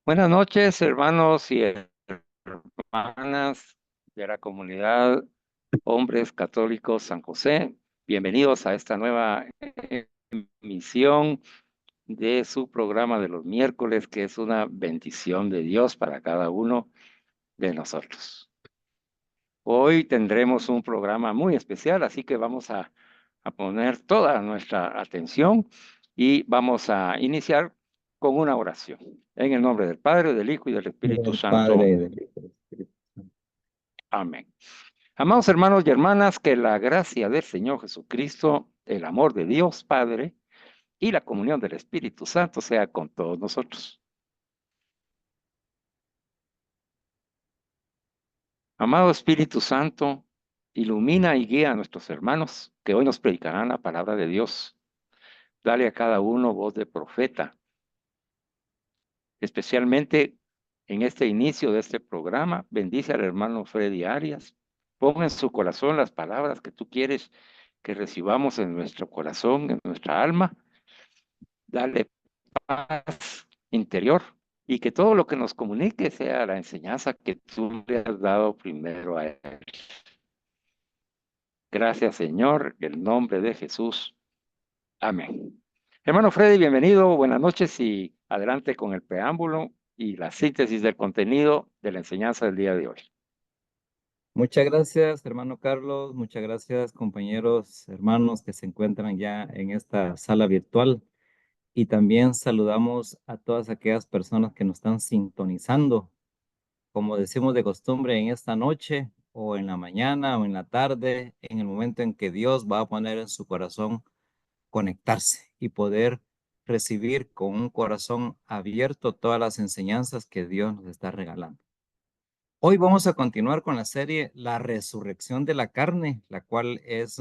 Buenas noches, hermanos y hermanas de la comunidad Hombres Católicos San José. Bienvenidos a esta nueva emisión de su programa de los miércoles, que es una bendición de Dios para cada uno de nosotros. Hoy tendremos un programa muy especial, así que vamos a poner toda nuestra atención y vamos a iniciar con una oración. En el nombre del Padre, del Hijo y del Espíritu Del Santo. Padre y del Hijo y del Espíritu Santo. Amén. Amados hermanos y hermanas, que la gracia del Señor Jesucristo, el amor de Dios Padre y la comunión del Espíritu Santo sea con todos nosotros. Amado Espíritu Santo, ilumina y guía a nuestros hermanos que hoy nos predicarán la palabra de Dios. Dale a cada uno voz de profeta, especialmente en este inicio de este programa. Bendice al hermano Freddy Arias. Ponga en su corazón las palabras que tú quieres que recibamos en nuestro corazón, en nuestra alma. Dale paz interior y que todo lo que nos comunique sea la enseñanza que tú le has dado primero a él. Gracias, Señor, en el nombre de Jesús. Amén. Hermano Freddy, bienvenido, buenas noches y adelante con el preámbulo y la síntesis del contenido de la enseñanza del día de hoy. Muchas gracias, hermano Carlos. Muchas gracias, compañeros, hermanos que se encuentran ya en esta sala virtual. Y también saludamos a todas aquellas personas que nos están sintonizando, como decimos de costumbre, en esta noche o en la mañana o en la tarde, en el momento en que Dios va a poner en su corazón conectarse y poder recibir con un corazón abierto todas las enseñanzas que Dios nos está regalando. Hoy vamos a continuar con la serie La Resurrección de la Carne, la cual es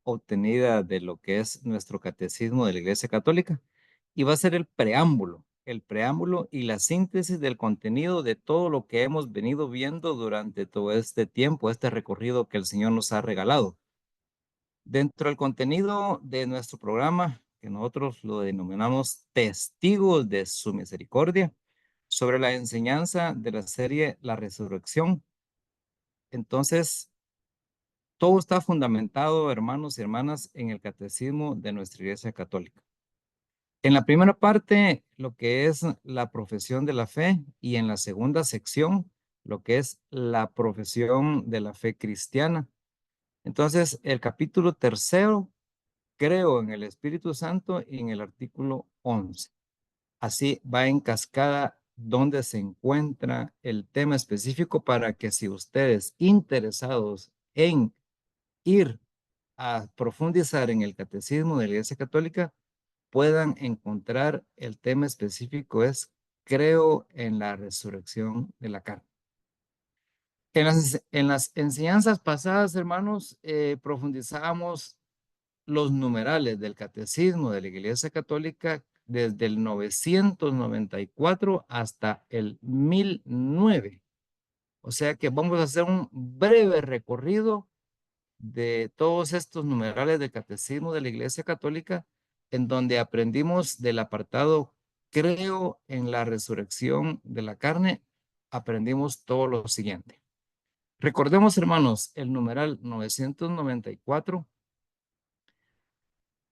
obtenida de lo que es nuestro catecismo de la Iglesia Católica, y va a ser el preámbulo y la síntesis del contenido de todo lo que hemos venido viendo durante todo este tiempo, este recorrido que el Señor nos ha regalado. Dentro del contenido de nuestro programa, que nosotros lo denominamos Testigos de su Misericordia, sobre la enseñanza de la serie La Resurrección. Entonces, todo está fundamentado, hermanos y hermanas, en el catecismo de nuestra Iglesia Católica. En la primera parte, lo que es la profesión de la fe, y en la segunda sección, lo que es la profesión de la fe cristiana. Entonces, el capítulo tercero, creo en el Espíritu Santo, y en el artículo 11. Así va en cascada donde se encuentra el tema específico para que si ustedes interesados en ir a profundizar en el catecismo de la Iglesia Católica, puedan encontrar el tema específico es creo en la resurrección de la carne. En las enseñanzas pasadas, hermanos, profundizábamos los numerales del catecismo de la Iglesia Católica desde el 994 hasta el 1009. O sea que vamos a hacer un breve recorrido de todos estos numerales del catecismo de la Iglesia Católica, en donde aprendimos del apartado creo en la resurrección de la carne, aprendimos todo lo siguiente. Recordemos, hermanos, el numeral 994,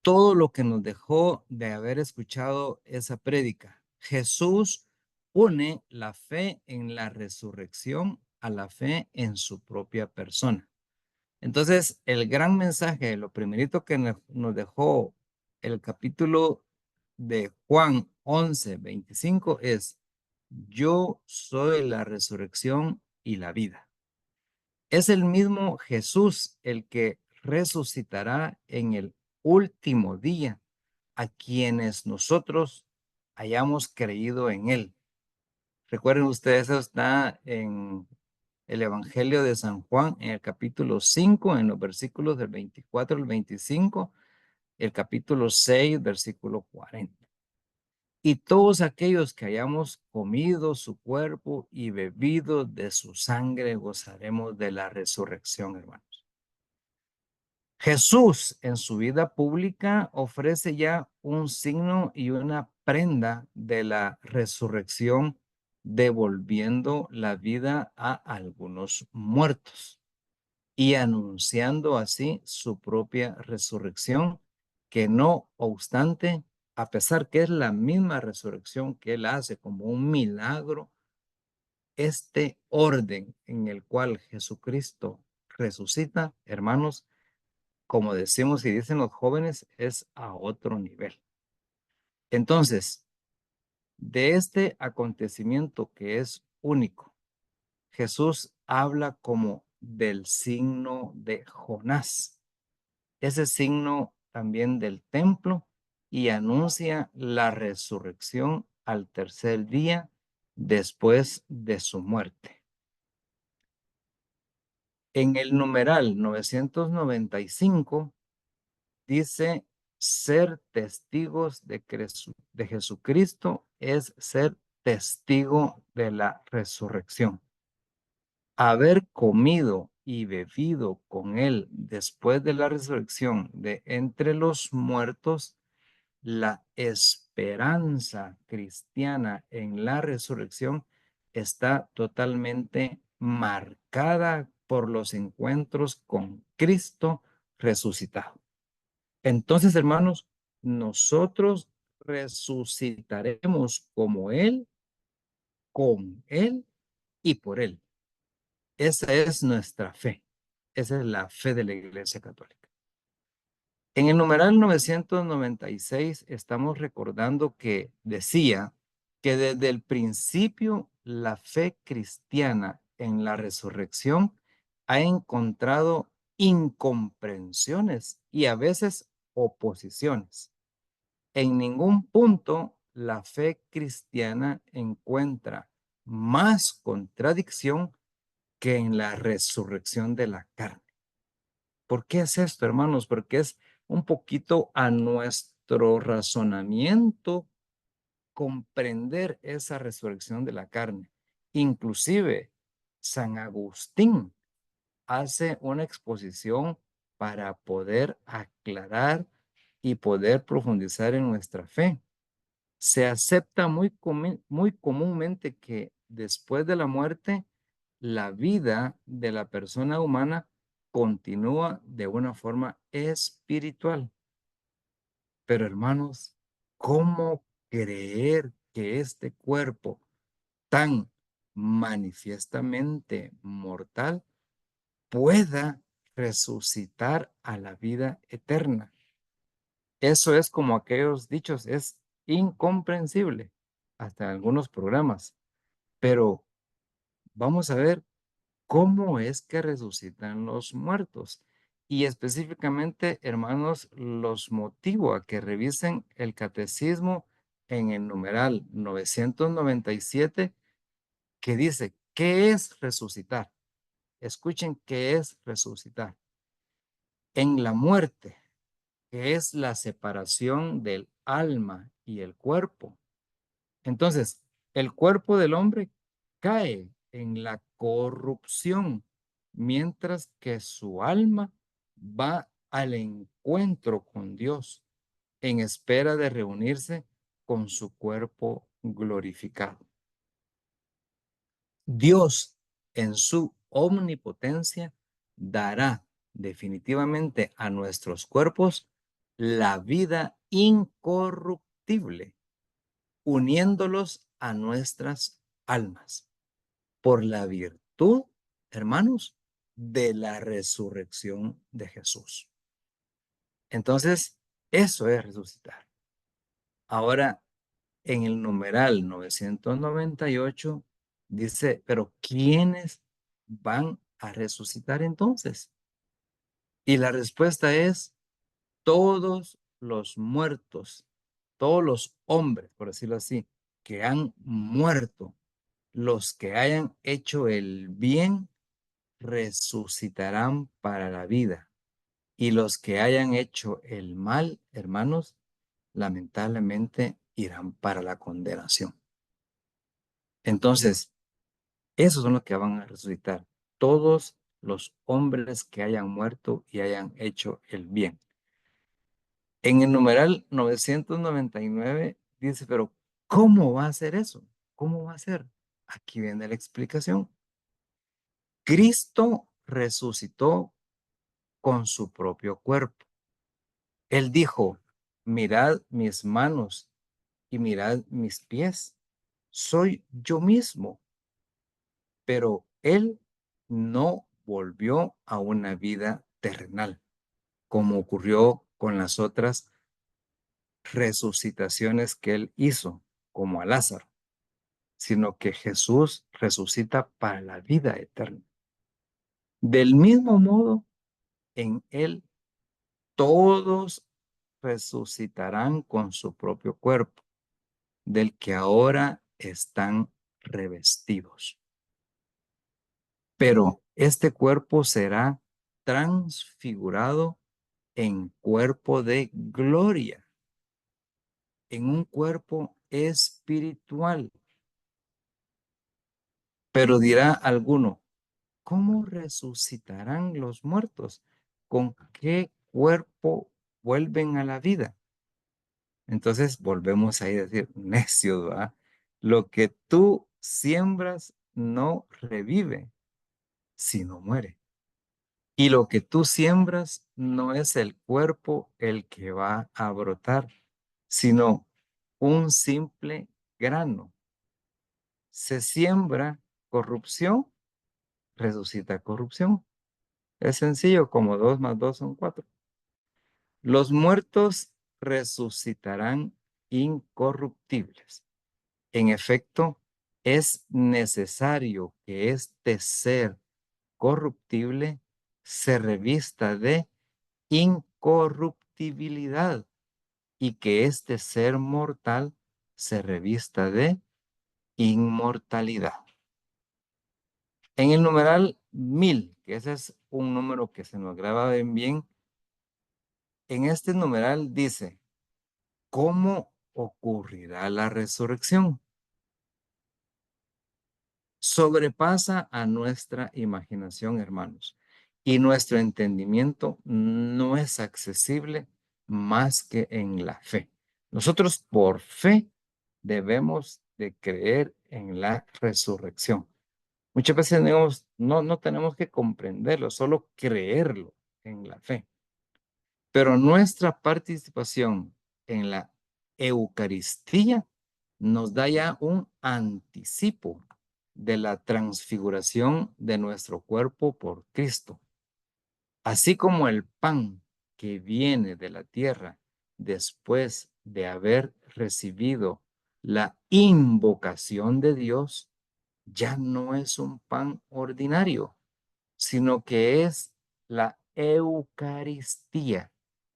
todo lo que nos dejó de haber escuchado esa prédica. Jesús une la fe en la resurrección a la fe en su propia persona. Entonces, el gran mensaje, lo primerito que nos dejó el capítulo de Juan 11:25 es, yo soy la resurrección y la vida. Es el mismo Jesús el que resucitará en el último día a quienes nosotros hayamos creído en él. Recuerden ustedes, eso está en el Evangelio de San Juan, en el capítulo 5, en los versículos del 24 al 25, el capítulo 6, versículo 40. Y todos aquellos que hayamos comido su cuerpo y bebido de su sangre, gozaremos de la resurrección, hermanos. Jesús en su vida pública ofrece ya un signo y una prenda de la resurrección devolviendo la vida a algunos muertos y anunciando así su propia resurrección, que no obstante, a pesar que es la misma resurrección que él hace como un milagro, este orden en el cual Jesucristo resucita, hermanos, como decimos y dicen los jóvenes, es a otro nivel. Entonces, de este acontecimiento que es único, Jesús habla como del signo de Jonás, ese signo también del templo, y anuncia la resurrección al tercer día después de su muerte. En el numeral 995 dice, ser testigos de Jesucristo es ser testigo de la resurrección. Haber comido y bebido con él después de la resurrección de entre los muertos, la esperanza cristiana en la resurrección está totalmente marcada por los encuentros con Cristo resucitado. Entonces, hermanos, nosotros resucitaremos como Él, con Él y por Él. Esa es nuestra fe. Esa es la fe de la Iglesia Católica. En el numeral 996 estamos recordando que decía que desde el principio la fe cristiana en la resurrección ha encontrado incomprensiones y a veces oposiciones. En ningún punto la fe cristiana encuentra más contradicción que en la resurrección de la carne. ¿Por qué es esto, hermanos? Porque es un poquito a nuestro razonamiento comprender esa resurrección de la carne. Inclusive, San Agustín hace una exposición para poder aclarar y poder profundizar en nuestra fe. Se acepta muy comúnmente que después de la muerte, la vida de la persona humana continúa de una forma espiritual. Pero hermanos, ¿cómo creer que este cuerpo tan manifiestamente mortal pueda resucitar a la vida eterna? Eso es como aquellos dichos, es incomprensible hasta en algunos programas. Pero vamos a ver cómo es que resucitan los muertos. Y específicamente, hermanos, los motivo a que revisen el catecismo en el numeral 997, que dice, ¿qué es resucitar? Escuchen, ¿qué es resucitar? En la muerte, que es la separación del alma y el cuerpo. Entonces, el cuerpo del hombre cae en la corrupción, mientras que su alma va al encuentro con Dios en espera de reunirse con su cuerpo glorificado. Dios, en su omnipotencia, dará definitivamente a nuestros cuerpos la vida incorruptible, uniéndolos a nuestras almas por la virtud, hermanos, de la resurrección de Jesús. Entonces, eso es resucitar. Ahora, en el numeral 998 dice, pero ¿quiénes van a resucitar entonces? Y la respuesta es todos los muertos, todos los hombres, por decirlo así, que han muerto, los que hayan hecho el bien, resucitarán para la vida. Y los que hayan hecho el mal, hermanos, lamentablemente irán para la condenación. Entonces, esos son los que van a resucitar. Todos los hombres que hayan muerto y hayan hecho el bien. En el numeral 999 dice, pero ¿cómo va a ser eso? ¿Cómo va a ser? aquí viene la explicación. Cristo resucitó con su propio cuerpo. Él dijo, mirad mis manos y mirad mis pies. Soy yo mismo. Pero él no volvió a una vida terrenal, como ocurrió con las otras resucitaciones que él hizo, como a Lázaro, sino que Jesús resucita para la vida eterna. Del mismo modo, en él todos resucitarán con su propio cuerpo, del que ahora están revestidos. Pero este cuerpo será transfigurado en cuerpo de gloria, en un cuerpo espiritual. Pero dirá alguno, ¿cómo resucitarán los muertos? ¿Con qué cuerpo vuelven a la vida? Entonces volvemos ahí a decir, necio, ¿verdad? Lo que tú siembras no revive, sino muere. Y lo que tú siembras no es el cuerpo el que va a brotar, sino un simple grano. Se siembra corrupción, resucita corrupción. Es sencillo, como 2 más 2 son 4. Los muertos resucitarán incorruptibles. En efecto, es necesario que este ser corruptible se revista de incorruptibilidad y que este ser mortal se revista de inmortalidad. En el numeral 1000, que ese es un número que se nos graba bien, en este numeral dice, ¿cómo ocurrirá la resurrección? Sobrepasa a nuestra imaginación, hermanos, y nuestro entendimiento no es accesible más que en la fe. Nosotros por fe debemos de creer en la resurrección. Muchas veces digamos, no tenemos que comprenderlo, solo creerlo en la fe. Pero nuestra participación en la Eucaristía nos da ya un anticipo de la transfiguración de nuestro cuerpo por Cristo. Así como el pan que viene de la tierra después de haber recibido la invocación de Dios, ya no es un pan ordinario, sino que es la Eucaristía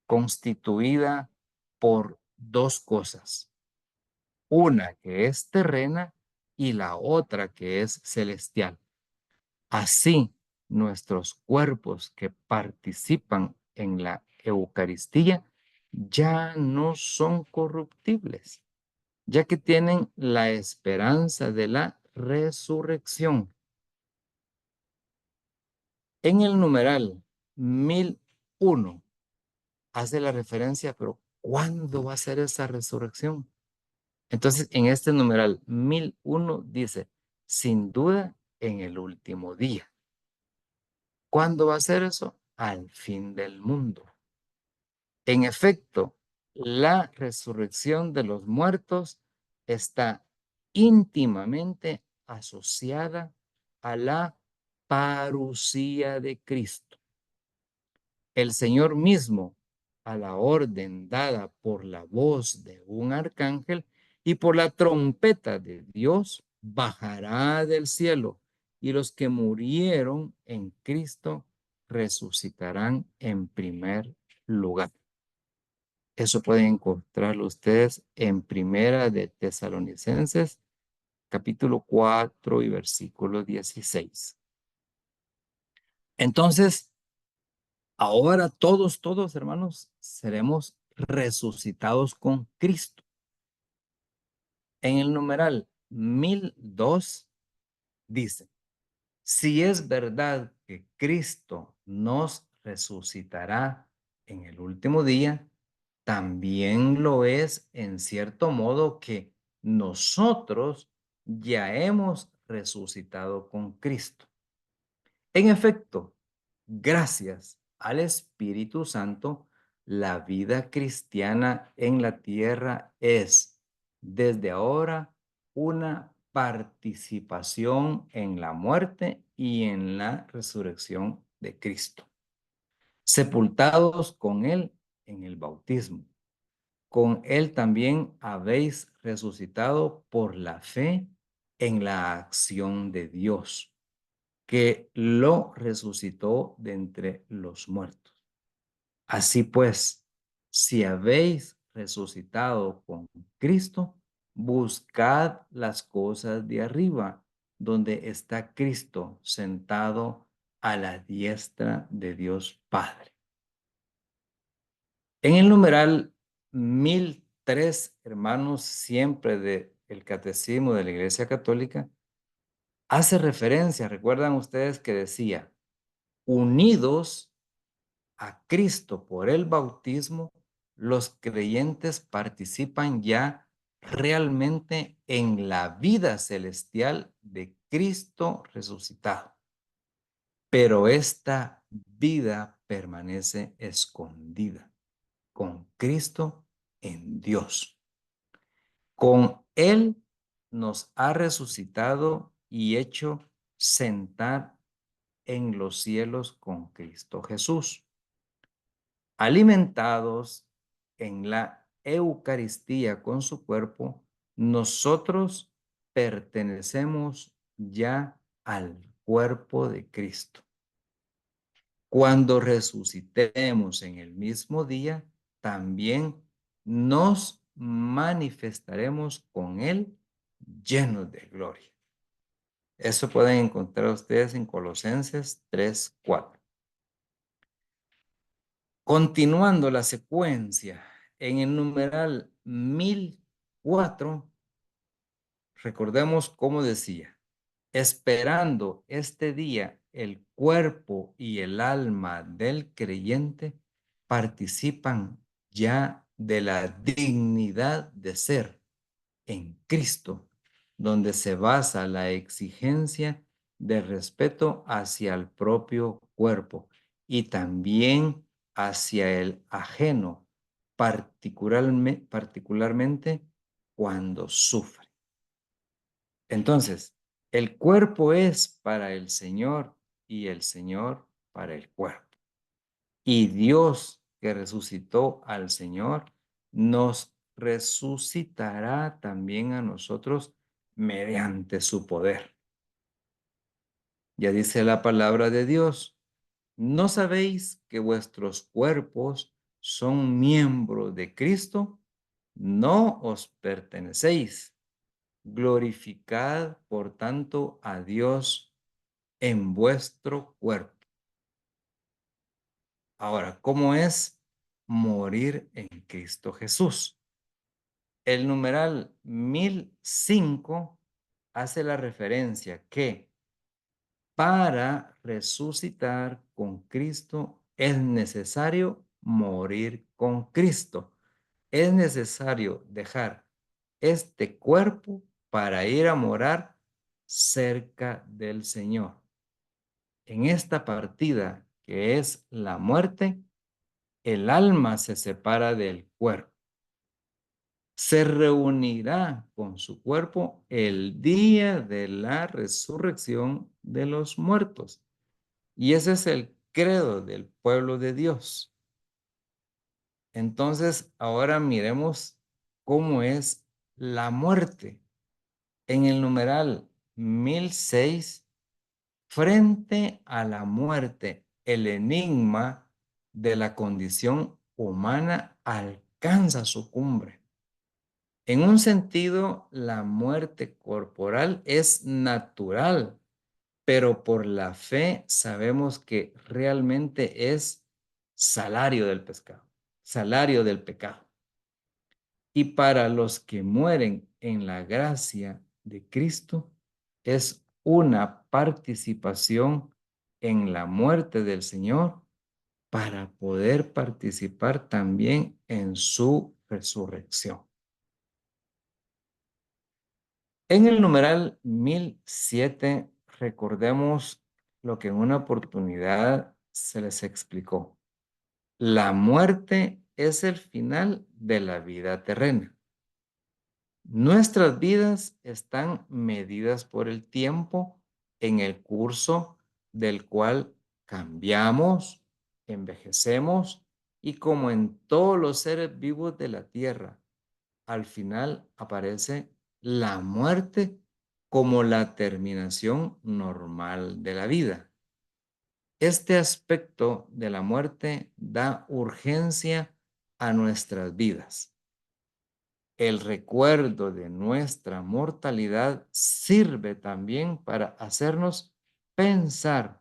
constituida por dos cosas, una que es terrena y la otra que es celestial. Así, nuestros cuerpos que participan en la Eucaristía ya no son corruptibles, ya que tienen la esperanza de la resurrección. En el numeral 1001 hace la referencia, pero ¿cuándo va a ser esa resurrección? Entonces, en este numeral 1001 dice, sin duda, en el último día. ¿Cuándo va a ser eso? Al fin del mundo. En efecto, la resurrección de los muertos está íntimamente asociada a la parucía de Cristo. El Señor mismo, a la orden dada por la voz de un arcángel y por la trompeta de Dios, bajará del cielo y los que murieron en Cristo resucitarán en primer lugar. Eso pueden encontrarlo ustedes en Primera de Tesalonicenses, capítulo 4 y versículo 16. Entonces, ahora todos, hermanos, seremos resucitados con Cristo. En el numeral 1002 dice, si es verdad que Cristo nos resucitará en el último día, también lo es en cierto modo que nosotros ya hemos resucitado con Cristo. En efecto, gracias al Espíritu Santo, la vida cristiana en la tierra es desde ahora una participación en la muerte y en la resurrección de Cristo, sepultados con Él en el bautismo. Con Él también habéis resucitado por la fe en la acción de Dios, que lo resucitó de entre los muertos. Así pues, si habéis resucitado con Cristo, buscad las cosas de arriba, donde está Cristo sentado a la diestra de Dios Padre. En el numeral 1003, hermanos, siempre del Catecismo de la Iglesia Católica, hace referencia, recuerdan ustedes que decía, unidos a Cristo por el bautismo, los creyentes participan ya realmente en la vida celestial de Cristo resucitado. Pero esta vida permanece escondida con Cristo en Dios. Con Él nos ha resucitado y hecho sentar en los cielos con Cristo Jesús. Alimentados en la Eucaristía con su cuerpo, nosotros pertenecemos ya al cuerpo de Cristo. Cuando resucitemos en el mismo día, también nos manifestaremos con Él llenos de gloria. Eso pueden encontrar ustedes en Colosenses 3:4. Continuando la secuencia, en el numeral 1004, recordemos cómo decía, esperando este día, el cuerpo y el alma del creyente participan ya de la dignidad de ser en Cristo, donde se basa la exigencia de respeto hacia el propio cuerpo y también hacia el ajeno, particularmente cuando sufre. Entonces, el cuerpo es para el Señor y el Señor para el cuerpo. Y Dios que resucitó al Señor nos resucitará también a nosotros mediante su poder. Ya dice la palabra de Dios, ¿no sabéis que vuestros cuerpos son miembros de Cristo? No os pertenecéis. Glorificad, por tanto, a Dios en vuestro cuerpo. Ahora, ¿cómo es morir en Cristo Jesús? El numeral 1005 hace la referencia que para resucitar con Cristo es necesario morir con Cristo. Es necesario dejar este cuerpo para ir a morar cerca del Señor. En esta partida que es la muerte, el alma se separa del cuerpo. Se reunirá con su cuerpo el día de la resurrección de los muertos. Y ese es el credo del pueblo de Dios. Entonces, ahora miremos cómo es la muerte. En el numeral 1006, frente a la muerte, el enigma de la condición humana alcanza su cumbre. En un sentido, la muerte corporal es natural, pero por la fe sabemos que realmente es salario del pecado, salario del pecado. Y para los que mueren en la gracia de Cristo, es una participación en la muerte del Señor para poder participar también en su resurrección. En el numeral 1007, recordemos lo que en una oportunidad se les explicó. La muerte es el final de la vida terrena. Nuestras vidas están medidas por el tiempo en el curso del cual cambiamos, envejecemos y como en todos los seres vivos de la tierra, al final aparece la muerte como la terminación normal de la vida. Este aspecto de la muerte da urgencia a nuestras vidas. El recuerdo de nuestra mortalidad sirve también para hacernos pensar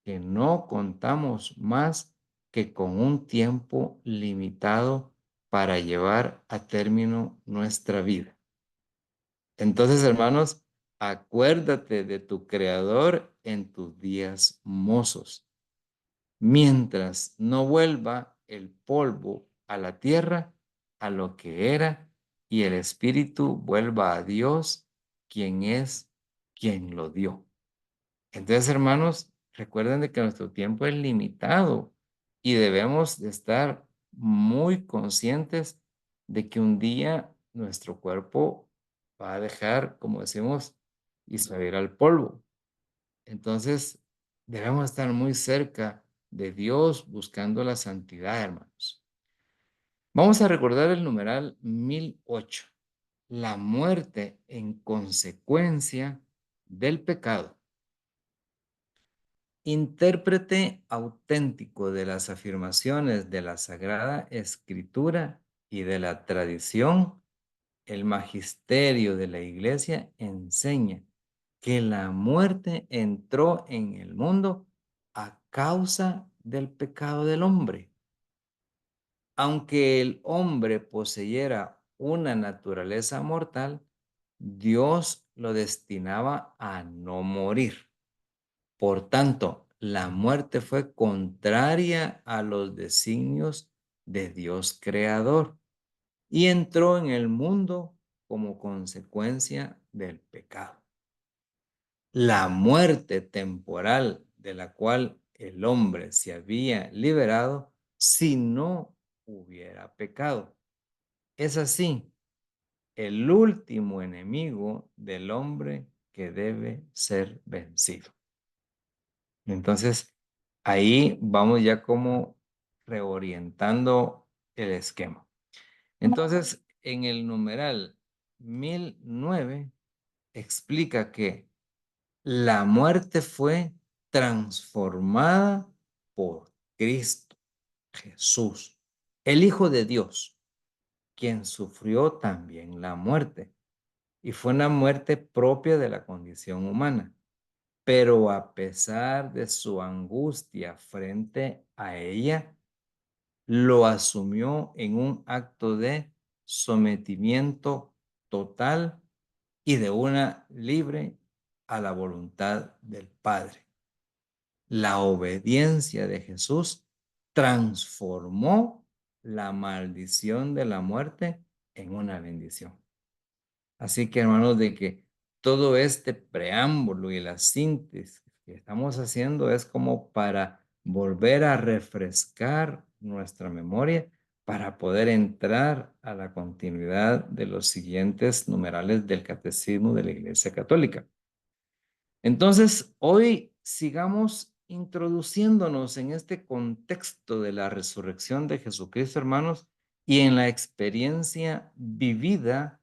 que no contamos más que con un tiempo limitado para llevar a término nuestra vida. Entonces, hermanos, acuérdate de tu Creador en tus días mozos, mientras no vuelva el polvo a la tierra, a lo que era, y el espíritu vuelva a Dios, quien es quien lo dio. Entonces, hermanos, recuerden de que nuestro tiempo es limitado y debemos de estar muy conscientes de que un día nuestro cuerpo va a dejar, como decimos, y se va a ir al polvo. Entonces, debemos estar muy cerca de Dios buscando la santidad, hermanos. Vamos a recordar el numeral 1008, la muerte en consecuencia del pecado. Intérprete auténtico de las afirmaciones de la Sagrada Escritura y de la tradición, el magisterio de la Iglesia enseña que la muerte entró en el mundo a causa del pecado del hombre. Aunque el hombre poseyera una naturaleza mortal, Dios lo destinaba a no morir. Por tanto, la muerte fue contraria a los designios de Dios creador y entró en el mundo como consecuencia del pecado. La muerte temporal de la cual el hombre se había liberado si no hubiera pecado. Es así, el último enemigo del hombre que debe ser vencido. Entonces, ahí vamos ya como reorientando el esquema. Entonces, en el numeral 1009 explica que la muerte fue transformada por Cristo Jesús, el Hijo de Dios, quien sufrió también la muerte. Y fue una muerte propia de la condición humana. Pero a pesar de su angustia frente a ella, lo asumió en un acto de sometimiento total y de una libre a la voluntad del Padre. La obediencia de Jesús transformó la maldición de la muerte en una bendición. Así que, hermanos, de que todo este preámbulo y la síntesis que estamos haciendo es como para volver a refrescar nuestra memoria para poder entrar a la continuidad de los siguientes numerales del Catecismo de la Iglesia Católica. Entonces, hoy sigamos introduciéndonos en este contexto de la resurrección de Jesucristo, hermanos, y en la experiencia vivida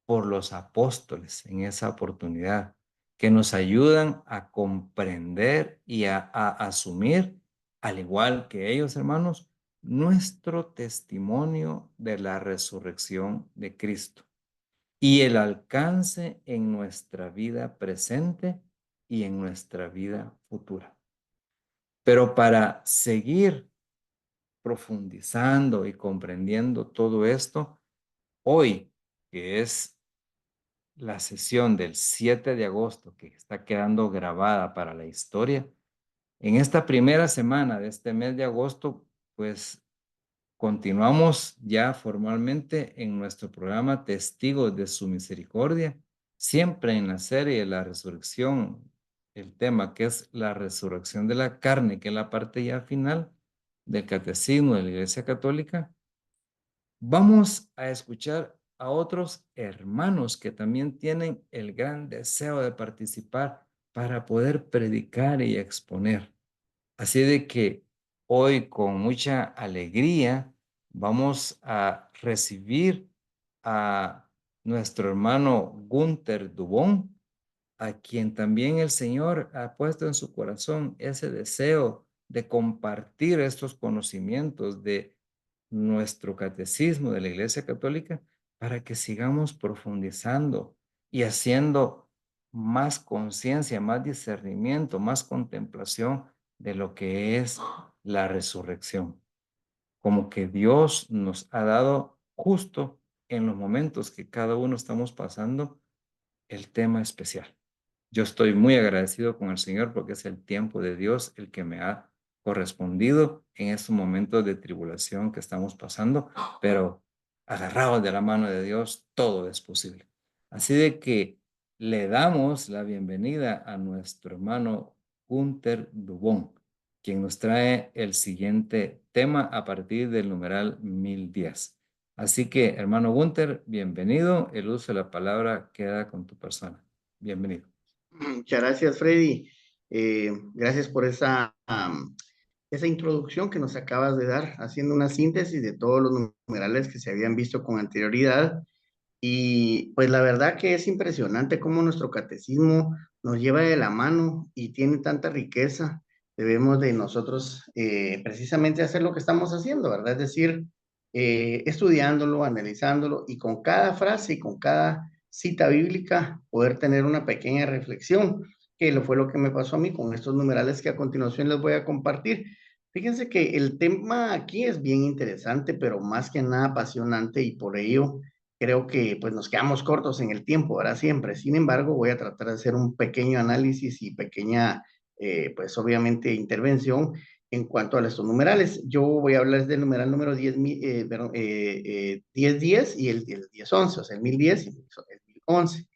por los apóstoles en esa oportunidad, que nos ayudan a comprender y a asumir, al igual que ellos, hermanos, nuestro testimonio de la resurrección de Cristo y el alcance en nuestra vida presente y en nuestra vida futura. Pero para seguir profundizando y comprendiendo todo esto, hoy, que es la sesión del 7 de agosto, que está quedando grabada para la historia, en esta primera semana de este mes de agosto, pues continuamos ya formalmente en nuestro programa Testigos de su Misericordia, Siempre en la serie de la resurrección, el tema que es la resurrección de la carne, que es la parte ya final del catecismo de la Iglesia Católica, vamos a escuchar a otros hermanos que también tienen el gran deseo de participar para poder predicar y exponer. Así de que hoy con mucha alegría vamos a recibir a nuestro hermano Gunther Dubón, a quien también el Señor ha puesto en su corazón ese deseo de compartir estos conocimientos de nuestro catecismo de la Iglesia Católica para que sigamos profundizando y haciendo más conciencia, más discernimiento, más contemplación de lo que es la resurrección. Como que Dios nos ha dado justo en los momentos que cada uno estamos pasando el tema especial. Yo estoy muy agradecido con el Señor porque es el tiempo de Dios el que me ha correspondido en estos momentos de tribulación que estamos pasando, pero agarrados de la mano de Dios, todo es posible. Así de que le damos la bienvenida a nuestro hermano Gunther Dubón, quien nos trae el siguiente tema a partir del numeral 1010. Así que, hermano Gunther, bienvenido. El uso de la palabra queda con tu persona. Bienvenido. Muchas gracias, Freddy. Gracias por esa introducción que nos acabas de dar, haciendo una síntesis de todos los numerales que se habían visto con anterioridad. Y pues la verdad que es impresionante cómo nuestro catecismo nos lleva de la mano y tiene tanta riqueza. Debemos de nosotros precisamente hacer lo que estamos haciendo, ¿verdad? Es decir, estudiándolo, analizándolo y con cada frase y con cada cita bíblica poder tener una pequeña reflexión, que lo fue lo que me pasó a mí con estos numerales que a continuación les voy a compartir. Fíjense que el tema aquí es bien interesante, pero más que nada apasionante y por ello creo que pues nos quedamos cortos en el tiempo, ¿verdad? Siempre. Sin embargo, voy a tratar de hacer un pequeño análisis y pequeña, pues obviamente, intervención en cuanto a estos numerales. Yo voy a hablar del numeral número 10, 1010 y el 1011, o sea, el 1010 y el 1011.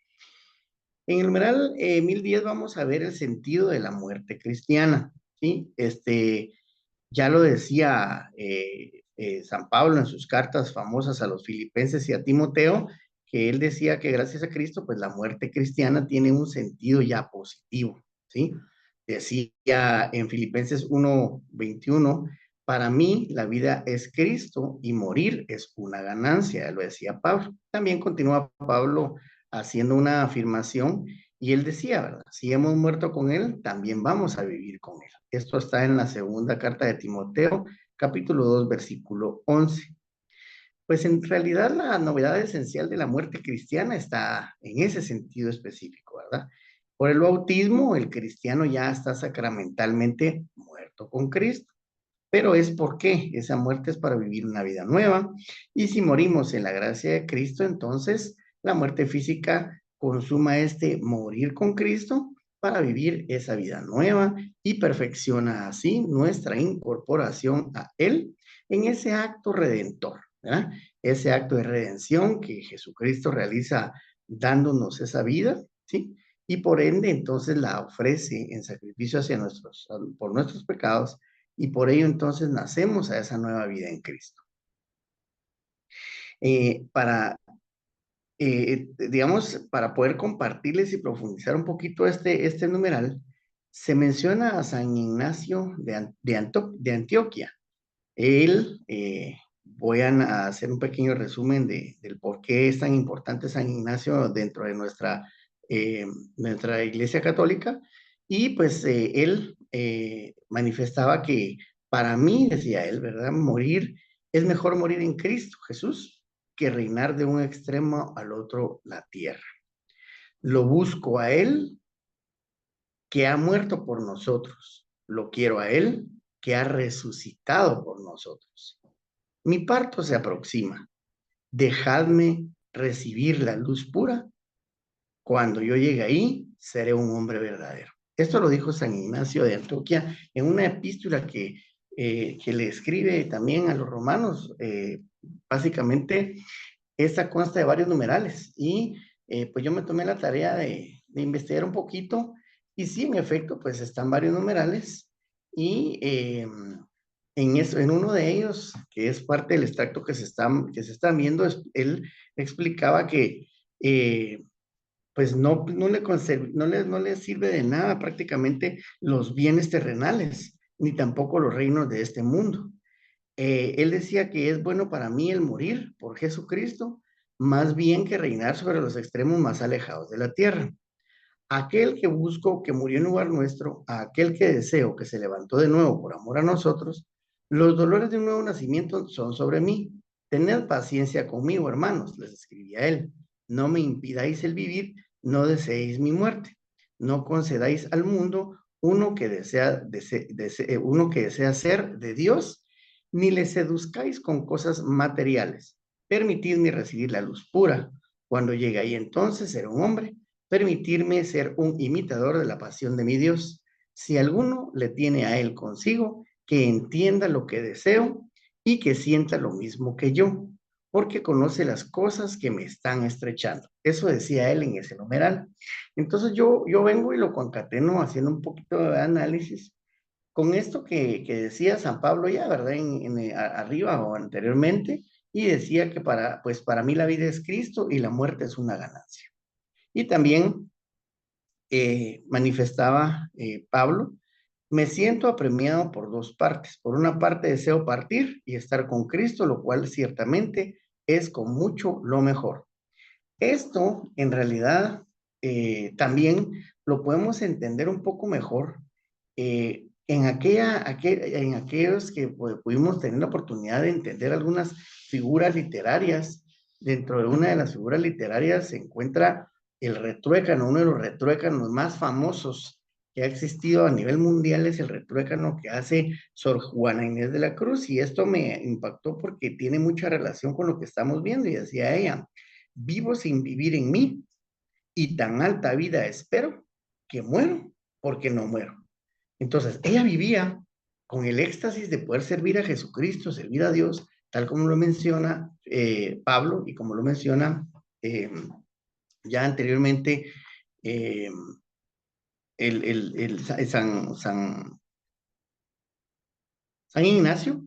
En el numeral 1010 vamos a ver el sentido de la muerte cristiana, ¿sí? Ya lo decía San Pablo en sus cartas famosas a los filipenses y a Timoteo, que él decía que gracias a Cristo, pues la muerte cristiana tiene un sentido ya positivo, ¿sí? Decía en Filipenses 1:21, para mí la vida es Cristo y morir es una ganancia, lo decía Pablo. También continúa Pablo haciendo una afirmación y él decía, ¿verdad? Si hemos muerto con él, también vamos a vivir con él. Esto está en la segunda carta de Timoteo, capítulo 2, versículo 11. Pues en realidad la novedad esencial de la muerte cristiana está en ese sentido específico, ¿verdad? Por el bautismo, el cristiano ya está sacramentalmente muerto con Cristo. Pero es porque esa muerte es para vivir una vida nueva. Y si morimos en la gracia de Cristo, entonces la muerte física consuma este morir con Cristo para vivir esa vida nueva y perfecciona así nuestra incorporación a Él en ese acto redentor, ¿verdad? Ese acto de redención que Jesucristo realiza dándonos esa vida, ¿sí? Y por ende entonces la ofrece en sacrificio por nuestros pecados y por ello entonces nacemos a esa nueva vida en Cristo. Para, digamos, para poder compartirles y profundizar un poquito este numeral, se menciona a San Ignacio de Antioquia. Él, voy a hacer un pequeño resumen del por qué es tan importante San Ignacio dentro de nuestra Iglesia Católica. Y pues él manifestaba que para mí, decía él, ¿verdad? Es mejor morir en Cristo Jesús que reinar de un extremo al otro la tierra. Lo busco a él que ha muerto por nosotros. Lo quiero a él que ha resucitado por nosotros. Mi parto se aproxima. Dejadme recibir la luz pura. Cuando yo llegue ahí, seré un hombre verdadero. Esto lo dijo San Ignacio de Antioquia en una epístola que le escribe también a los romanos. Básicamente, esta consta de varios numerales y pues yo me tomé la tarea de investigar un poquito y sí, en efecto, pues están varios numerales y en uno de ellos, que es parte del extracto que se están viendo, él explicaba que pues no le sirve de nada prácticamente los bienes terrenales, ni tampoco los reinos de este mundo. Él decía que es bueno para mí el morir por Jesucristo, más bien que reinar sobre los extremos más alejados de la tierra. Aquel que busco que murió en lugar nuestro, a aquel que deseo que se levantó de nuevo por amor a nosotros, los dolores de un nuevo nacimiento son sobre mí. Tened paciencia conmigo, hermanos, les escribía él. No me impidáis el vivir, no deseéis mi muerte. No concedáis al mundo uno que desea ser de Dios, ni le seduzcáis con cosas materiales. Permitidme recibir la luz pura. Cuando llegue ahí entonces seré un hombre, permitirme ser un imitador de la pasión de mi Dios. Si alguno le tiene a él consigo, que entienda lo que deseo y que sienta lo mismo que yo, porque conoce las cosas que me están estrechando. Eso decía él en ese numeral. Entonces yo vengo y lo concateno haciendo un poquito de análisis con esto que decía San Pablo ya, ¿verdad? Arriba o anteriormente, y decía que pues para mí la vida es Cristo y la muerte es una ganancia. Y también manifestaba Pablo, me siento apremiado por dos partes. Por una parte deseo partir y estar con Cristo, lo cual ciertamente es con mucho lo mejor. Esto en realidad también lo podemos entender un poco mejor en aquellos que pudimos tener la oportunidad de entender algunas figuras literarias. Dentro de una de las figuras literarias se encuentra el retruécano, uno de los retruécanos más famosos que ha existido a nivel mundial es el retruécano que hace Sor Juana Inés de la Cruz, y esto me impactó porque tiene mucha relación con lo que estamos viendo, y decía ella, vivo sin vivir en mí, y tan alta vida espero que muero porque no muero. Entonces, ella vivía con el éxtasis de poder servir a Jesucristo, servir a Dios, tal como lo menciona Pablo y como lo menciona ya anteriormente eh, San Ignacio.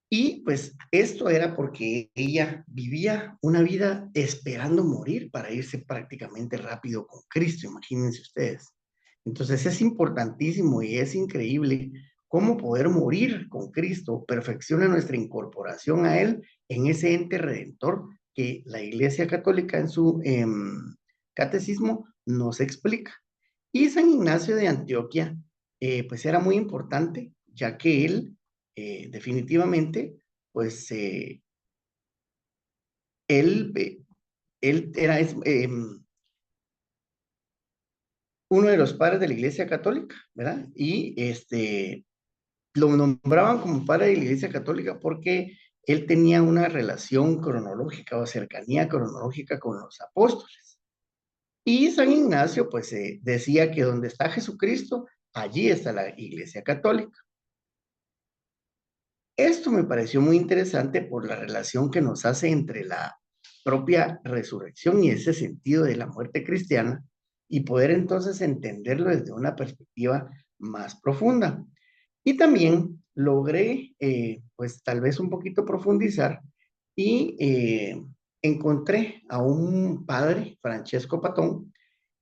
Y pues esto era porque ella vivía una vida esperando morir para irse prácticamente rápido con Cristo, imagínense ustedes. Entonces es importantísimo y es increíble cómo poder morir con Cristo perfecciona nuestra incorporación a Él en ese ente redentor que la Iglesia Católica en su catecismo nos explica. Y San Ignacio de Antioquia, pues era muy importante, ya que él definitivamente, pues él, él era uno de los padres de la Iglesia Católica, ¿verdad? Y lo nombraban como padre de la Iglesia Católica porque él tenía una relación cronológica o cercanía cronológica con los apóstoles. Y San Ignacio, pues decía que donde está Jesucristo, allí está la Iglesia Católica. Esto me pareció muy interesante por la relación que nos hace entre la propia resurrección y ese sentido de la muerte cristiana y poder entonces entenderlo desde una perspectiva más profunda. Y también logré, pues tal vez un poquito profundizar y encontré a un padre, Francesco Patón,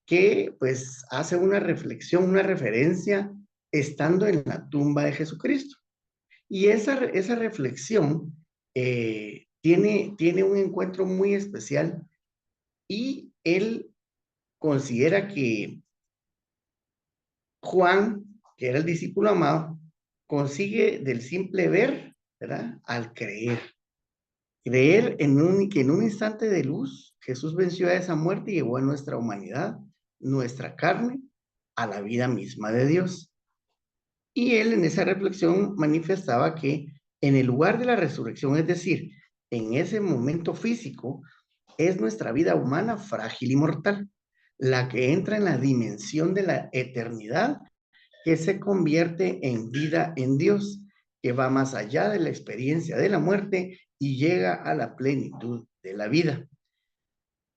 que pues hace una reflexión, una referencia estando en la tumba de Jesucristo. Y esa reflexión tiene un encuentro muy especial y él considera que Juan, que era el discípulo amado, consigue del simple ver, ¿verdad? Al creer. Creer que en un instante de luz Jesús venció a esa muerte y llevó a nuestra humanidad, nuestra carne, a la vida misma de Dios. Y él en esa reflexión manifestaba que en el lugar de la resurrección, es decir, en ese momento físico, es nuestra vida humana frágil y mortal, la que entra en la dimensión de la eternidad, que se convierte en vida en Dios, que va más allá de la experiencia de la muerte y llega a la plenitud de la vida.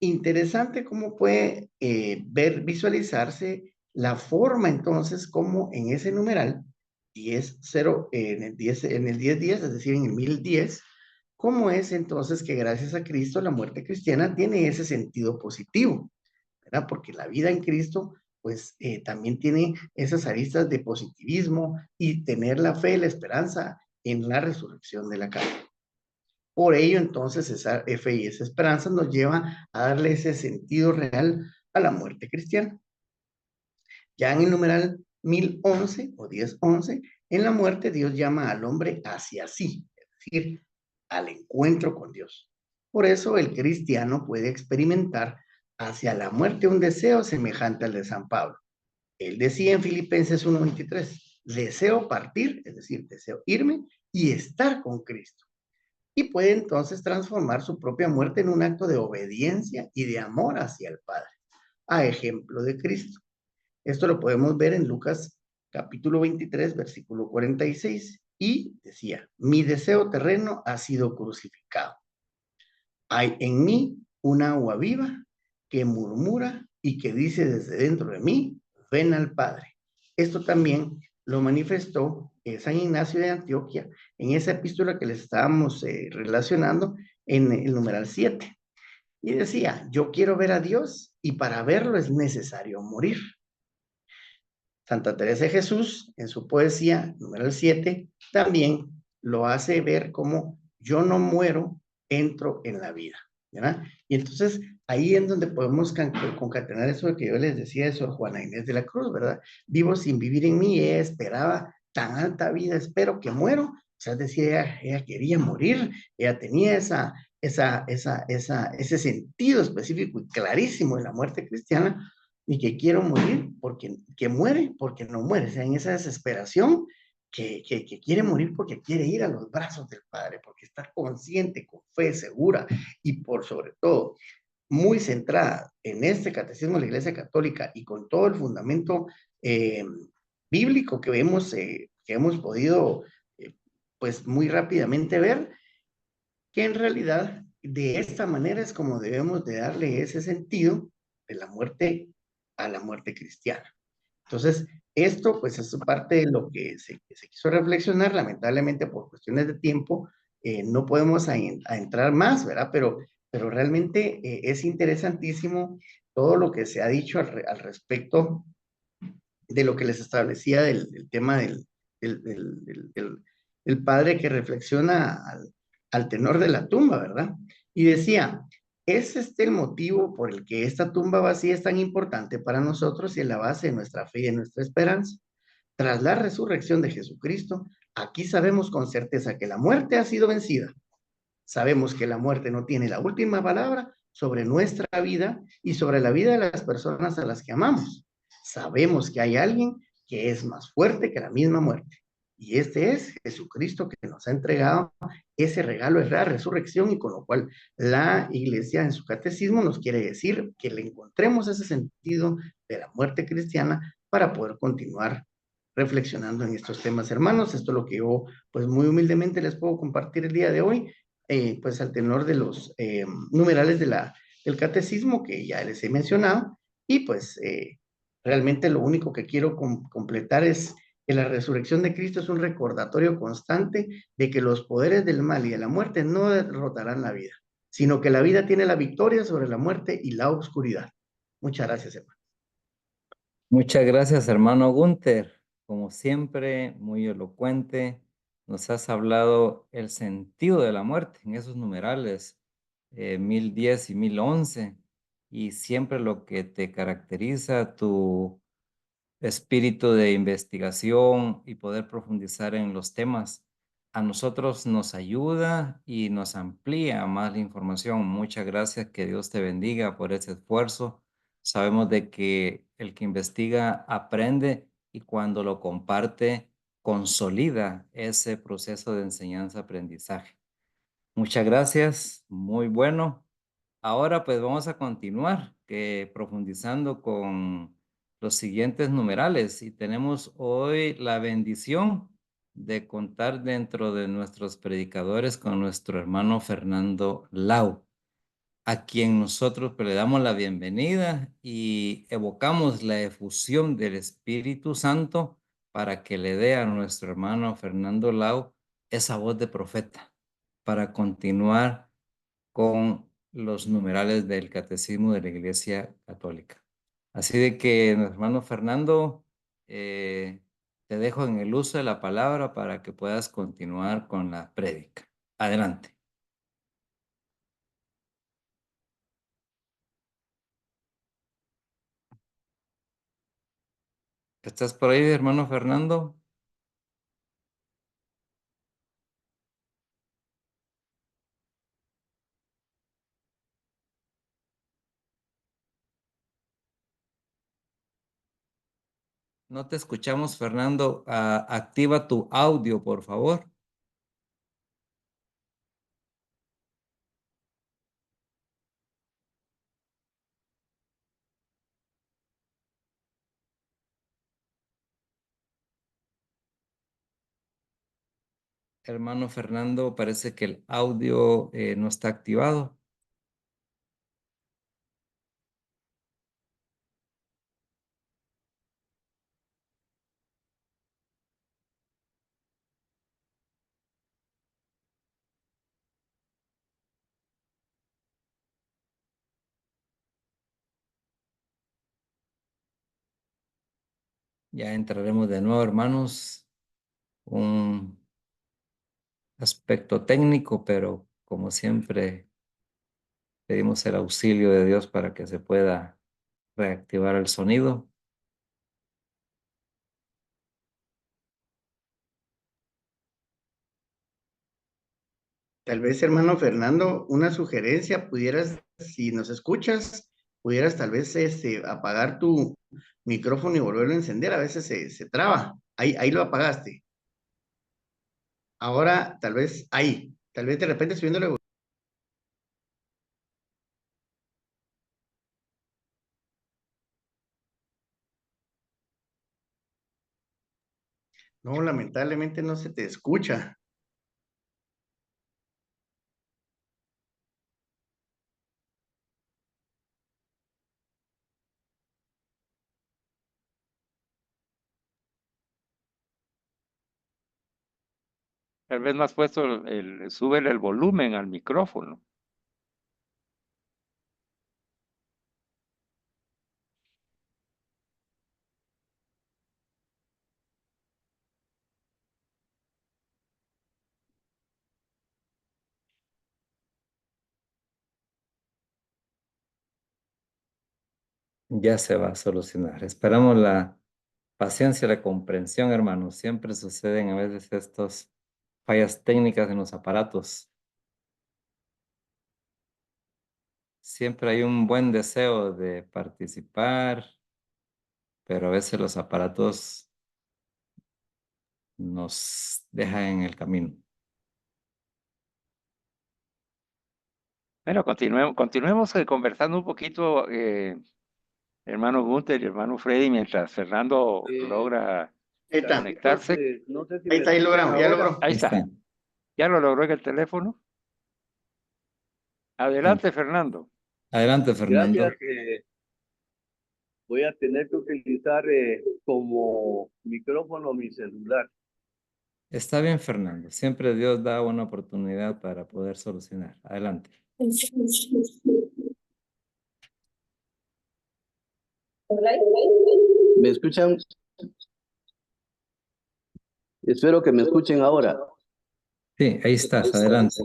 Interesante cómo puede visualizarse la forma entonces como en ese numeral 10, 0, en el 10, es decir, en el 1010, cómo es entonces que gracias a Cristo la muerte cristiana tiene ese sentido positivo, ¿verdad? Porque la vida en Cristo pues también tiene esas aristas de positivismo y tener la fe y la esperanza en la resurrección de la carne. Por ello, entonces, esa fe y esa esperanza nos lleva a darle ese sentido real a la muerte cristiana. Ya en el numeral 1011 o 1011, en la muerte Dios llama al hombre hacia sí, es decir, al encuentro con Dios. Por eso el cristiano puede experimentar hacia la muerte un deseo semejante al de San Pablo. Él decía en Filipenses 1:23, deseo partir, es decir, deseo irme y estar con Cristo. Y puede entonces transformar su propia muerte en un acto de obediencia y de amor hacia el Padre, a ejemplo de Cristo. Esto lo podemos ver en Lucas capítulo 23, versículo 46. Y decía, mi deseo terreno ha sido crucificado. Hay en mí una agua viva que murmura y que dice desde dentro de mí, ven al Padre. Esto también lo manifestó San Ignacio de Antioquia en esa epístola que les estábamos relacionando en el numeral 7. Y decía, yo quiero ver a Dios y para verlo es necesario morir. Santa Teresa de Jesús, en su poesía, numeral 7, también lo hace ver como yo no muero, entro en la vida, ¿verdad? Y entonces ahí es donde podemos concatenar eso que yo les decía de Sor Juana Inés de la Cruz, ¿verdad? Vivo sin vivir en mí, ella esperaba tan alta vida, espero que muero. O sea, es decir, ella quería morir, ella tenía ese sentido específico y clarísimo de la muerte cristiana, y que quiero morir porque que muere porque no muere, o sea, en esa desesperación que quiere morir porque quiere ir a los brazos del Padre, porque está consciente, con fe, segura y por sobre todo muy centrada en este catecismo de la Iglesia Católica y con todo el fundamento eh, bíblico que hemos podido pues muy rápidamente ver, que en realidad de esta manera es como debemos de darle ese sentido de la muerte a la muerte cristiana. Entonces, esto pues es parte de lo que se quiso reflexionar, lamentablemente por cuestiones de tiempo, no podemos entrar más, ¿verdad? Pero realmente es interesantísimo todo lo que se ha dicho al respecto de lo que les establecía del tema del padre que reflexiona al tenor de la tumba, ¿verdad? Y decía, ¿es este el motivo por el que esta tumba vacía es tan importante para nosotros y en la base de nuestra fe y de nuestra esperanza? Tras la resurrección de Jesucristo, aquí sabemos con certeza que la muerte ha sido vencida. Sabemos que la muerte no tiene la última palabra sobre nuestra vida y sobre la vida de las personas a las que amamos. Sabemos que hay alguien que es más fuerte que la misma muerte. Y este es Jesucristo que nos ha entregado ese regalo de la resurrección y con lo cual la iglesia en su catecismo nos quiere decir que le encontremos ese sentido de la muerte cristiana para poder continuar reflexionando en estos temas, hermanos. Esto es lo que yo, pues muy humildemente les puedo compartir el día de hoy, pues al tenor de los numerales del catecismo que ya les he mencionado. Y pues realmente lo único que quiero completar es que la resurrección de Cristo es un recordatorio constante de que los poderes del mal y de la muerte no derrotarán la vida, sino que la vida tiene la victoria sobre la muerte y la oscuridad. Muchas gracias, hermano. Muchas gracias, hermano Gunther. Como siempre, muy elocuente. Nos has hablado el sentido de la muerte en esos numerales 1010 y 1011. Y siempre lo que te caracteriza, tu espíritu de investigación y poder profundizar en los temas. A nosotros nos ayuda y nos amplía más la información. Muchas gracias, que Dios te bendiga por ese esfuerzo. Sabemos de que el que investiga aprende y cuando lo comparte consolida ese proceso de enseñanza-aprendizaje. Muchas gracias, muy bueno. Ahora pues vamos a continuar profundizando con los siguientes numerales y tenemos hoy la bendición de contar dentro de nuestros predicadores con nuestro hermano Fernando Lau. a quien nosotros pues, le damos la bienvenida y evocamos la efusión del Espíritu Santo para que le dé a nuestro hermano Fernando Lau esa voz de profeta para continuar con los numerales del Catecismo de la Iglesia Católica. Así de que, hermano Fernando, te dejo en el uso de la palabra para que puedas continuar con la prédica. Adelante. ¿Estás por ahí, hermano Fernando? No te escuchamos, Fernando. Activa tu audio, por favor. Hermano Fernando, parece que el audio no está activado. Ya entraremos de nuevo, hermanos. Un aspecto técnico, pero como siempre pedimos el auxilio de Dios para que se pueda reactivar el sonido. Tal vez, hermano Fernando, una sugerencia, pudieras, si nos escuchas, pudieras tal vez apagar tu micrófono y volverlo a encender, a veces se traba. Ahí lo apagaste. Ahora, tal vez de repente subiéndole. No, lamentablemente no se te escucha. Tal vez no has puesto súbele el volumen al micrófono. Ya se va a solucionar. Esperamos la paciencia y la comprensión, hermanos. Siempre suceden a veces estas fallas técnicas en los aparatos. Siempre hay un buen deseo de participar, pero a veces los aparatos nos dejan en el camino. Bueno, continuemos conversando un poquito, hermano Gunther y hermano Freddy, mientras Fernando logra Ahí está. conectarse. No sé si Ahí me está, ahí escuchan logramos, ya ahora. logró. Ahí Ahí está. está. ¿Ya lo logró en el teléfono? Adelante, Fernando. Adelante, Fernando. Gracias. Voy a tener que utilizar como micrófono mi celular. Está bien, Fernando. Siempre Dios da una oportunidad para poder solucionar. Adelante. ¿Me escuchan? Espero que me escuchen ahora. Sí, ahí estás. Adelante.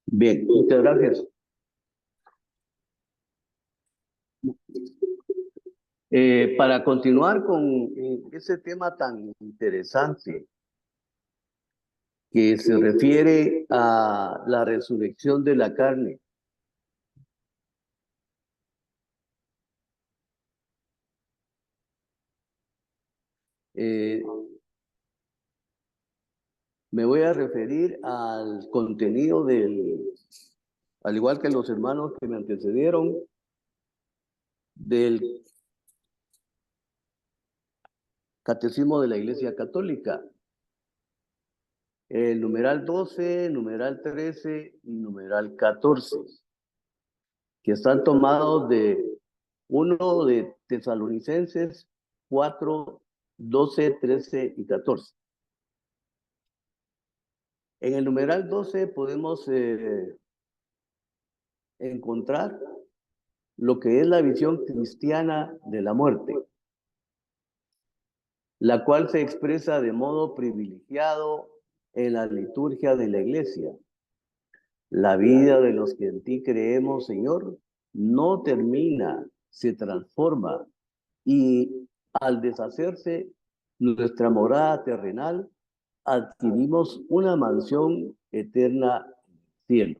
Bien, muchas gracias. Para continuar con ese tema tan interesante que se refiere a la resurrección de la carne. Me voy a referir al contenido al igual que los hermanos que me antecedieron, del Catecismo de la Iglesia Católica. el numeral 12, numeral 13 y numeral 14, que están tomados de uno de Tesalonicenses 4, 12, 13 y 14. En el numeral 12 podemos encontrar lo que es la visión cristiana de la muerte, la cual se expresa de modo privilegiado en la liturgia de la iglesia. La vida de los que en ti creemos, Señor, no termina, se transforma, y al deshacerse nuestra morada terrenal, adquirimos una mansión eterna en el cielo.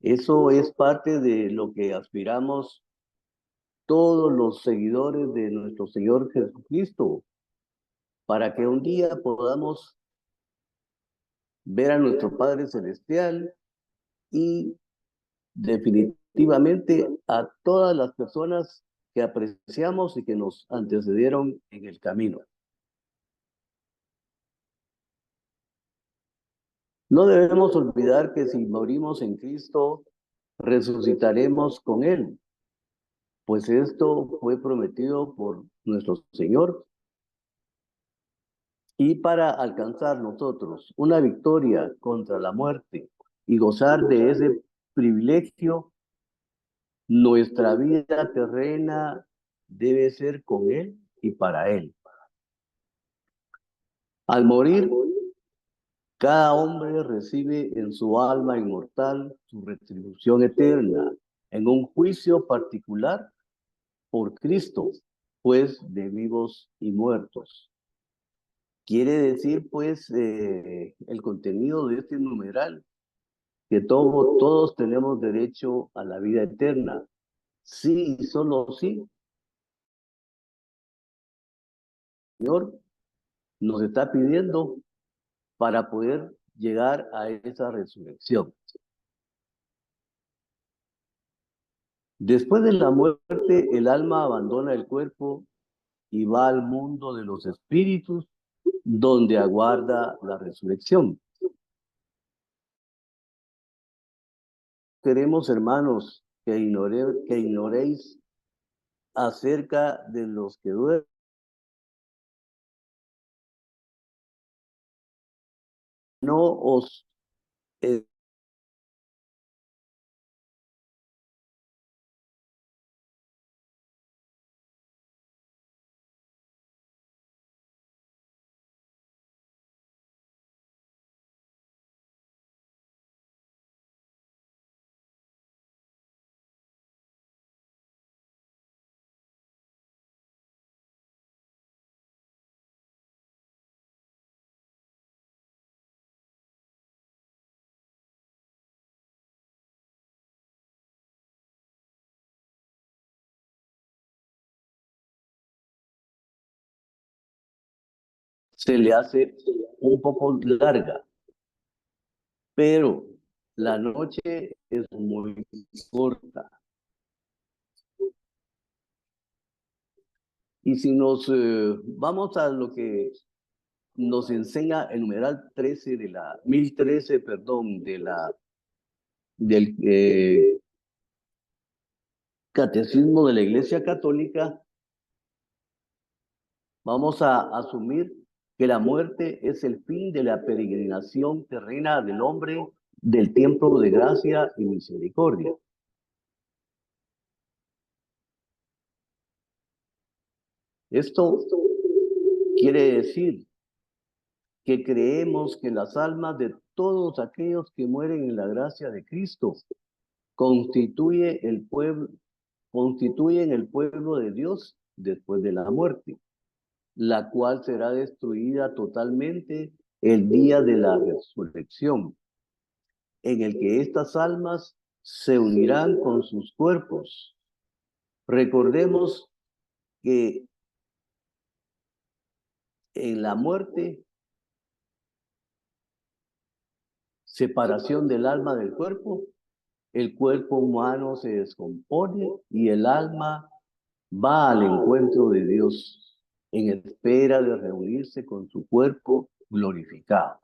Eso es parte de lo que aspiramos todos los seguidores de nuestro Señor Jesucristo, para que un día podamos ver a nuestro Padre Celestial y definitivamente a todas las personas que apreciamos y que nos antecedieron en el camino. No debemos olvidar que si morimos en Cristo, resucitaremos con Él, pues esto fue prometido por nuestro Señor. Y para alcanzar nosotros una victoria contra la muerte y gozar de ese privilegio, nuestra vida terrena debe ser con Él y para Él. Al morir, cada hombre recibe en su alma inmortal su retribución eterna en un juicio particular por Cristo, pues de vivos y muertos. Quiere decir, pues, el contenido de este numeral, que todos tenemos derecho a la vida eterna. Sí, solo sí, Señor nos está pidiendo para poder llegar a esa resurrección. Después de la muerte, el alma abandona el cuerpo y va al mundo de los espíritus, donde aguarda la resurrección. Queremos, hermanos, que ignoréis acerca de los que duermen. No os se le hace un poco larga, pero la noche es muy corta. Y si nos vamos a lo que nos enseña el numeral 13 de la 1013, perdón, del Catecismo de la Iglesia Católica, vamos a asumir que la muerte es el fin de la peregrinación terrena del hombre del tiempo de gracia y misericordia. Esto quiere decir que creemos que las almas de todos aquellos que mueren en la gracia de Cristo constituyen el pueblo de Dios después de la muerte, la cual será destruida totalmente el día de la resurrección, en el que estas almas se unirán con sus cuerpos. Recordemos que en la muerte, separación del alma del cuerpo, el cuerpo humano se descompone y el alma va al encuentro de Dios. en espera de reunirse con su cuerpo glorificado.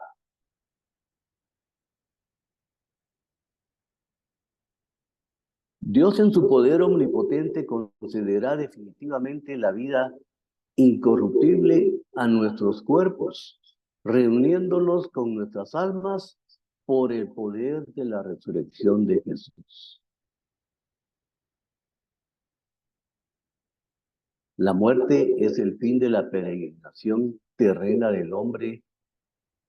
Dios en su poder omnipotente concederá definitivamente la vida incorruptible a nuestros cuerpos, reuniéndolos con nuestras almas por el poder de la resurrección de Jesús. La muerte es el fin de la peregrinación terrena del hombre,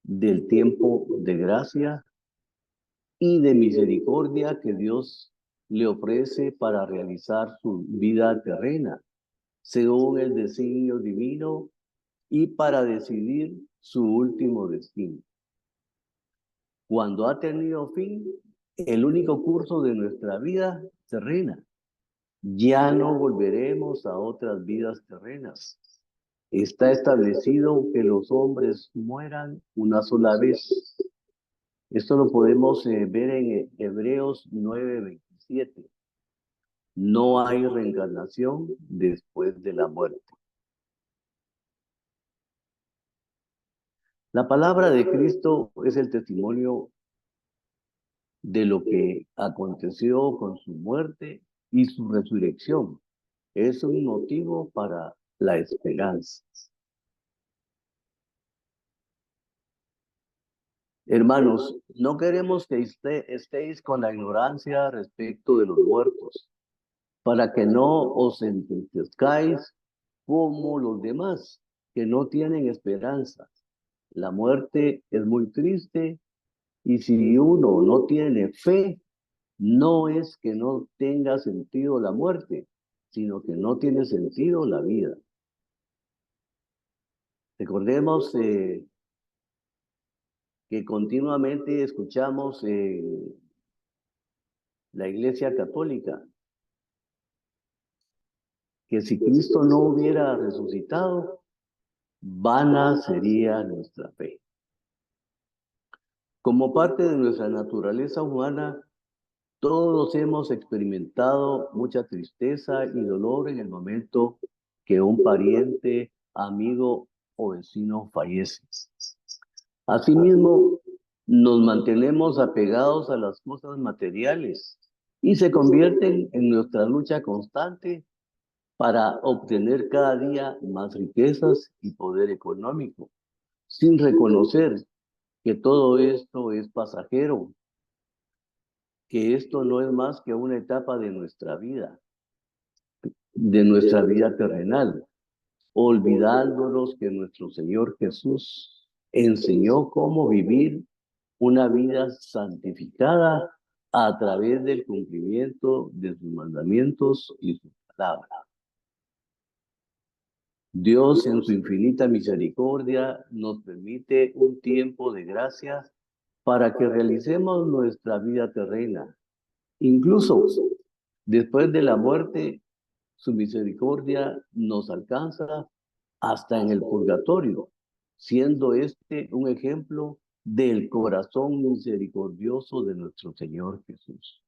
del tiempo de gracia y de misericordia que Dios le ofrece para realizar su vida terrena, según el designio divino y para decidir su último destino. Cuando ha tenido fin el único curso de nuestra vida terrena, ya no volveremos a otras vidas terrenas. Está establecido que los hombres mueran una sola vez. Esto lo podemos ver en Hebreos 9:27. No hay reencarnación después de la muerte. La palabra de Cristo es el testimonio de lo que aconteció con su muerte y su resurrección. Es un motivo para la esperanza. Hermanos, no queremos que estéis con la ignorancia respecto de los muertos, para que no os entristezcáis como los demás, que no tienen esperanza. La muerte es muy triste y si uno no tiene fe, no es que no tenga sentido la muerte, sino que no tiene sentido la vida. Recordemos que continuamente escuchamos la Iglesia Católica que si Cristo no hubiera resucitado, vana sería nuestra fe. Como parte de nuestra naturaleza humana, todos hemos experimentado mucha tristeza y dolor en el momento que un pariente, amigo o vecino fallece. Asimismo, nos mantenemos apegados a las cosas materiales y se convierten en nuestra lucha constante para obtener cada día más riquezas y poder económico, sin reconocer que todo esto es pasajero, que esto no es más que una etapa de nuestra vida terrenal, olvidándonos que nuestro Señor Jesús enseñó cómo vivir una vida santificada a través del cumplimiento de sus mandamientos y su palabra. Dios en su infinita misericordia nos permite un tiempo de gracia para que realicemos nuestra vida terrena. Incluso después de la muerte, su misericordia nos alcanza hasta en el purgatorio, siendo este un ejemplo del corazón misericordioso de nuestro Señor Jesús.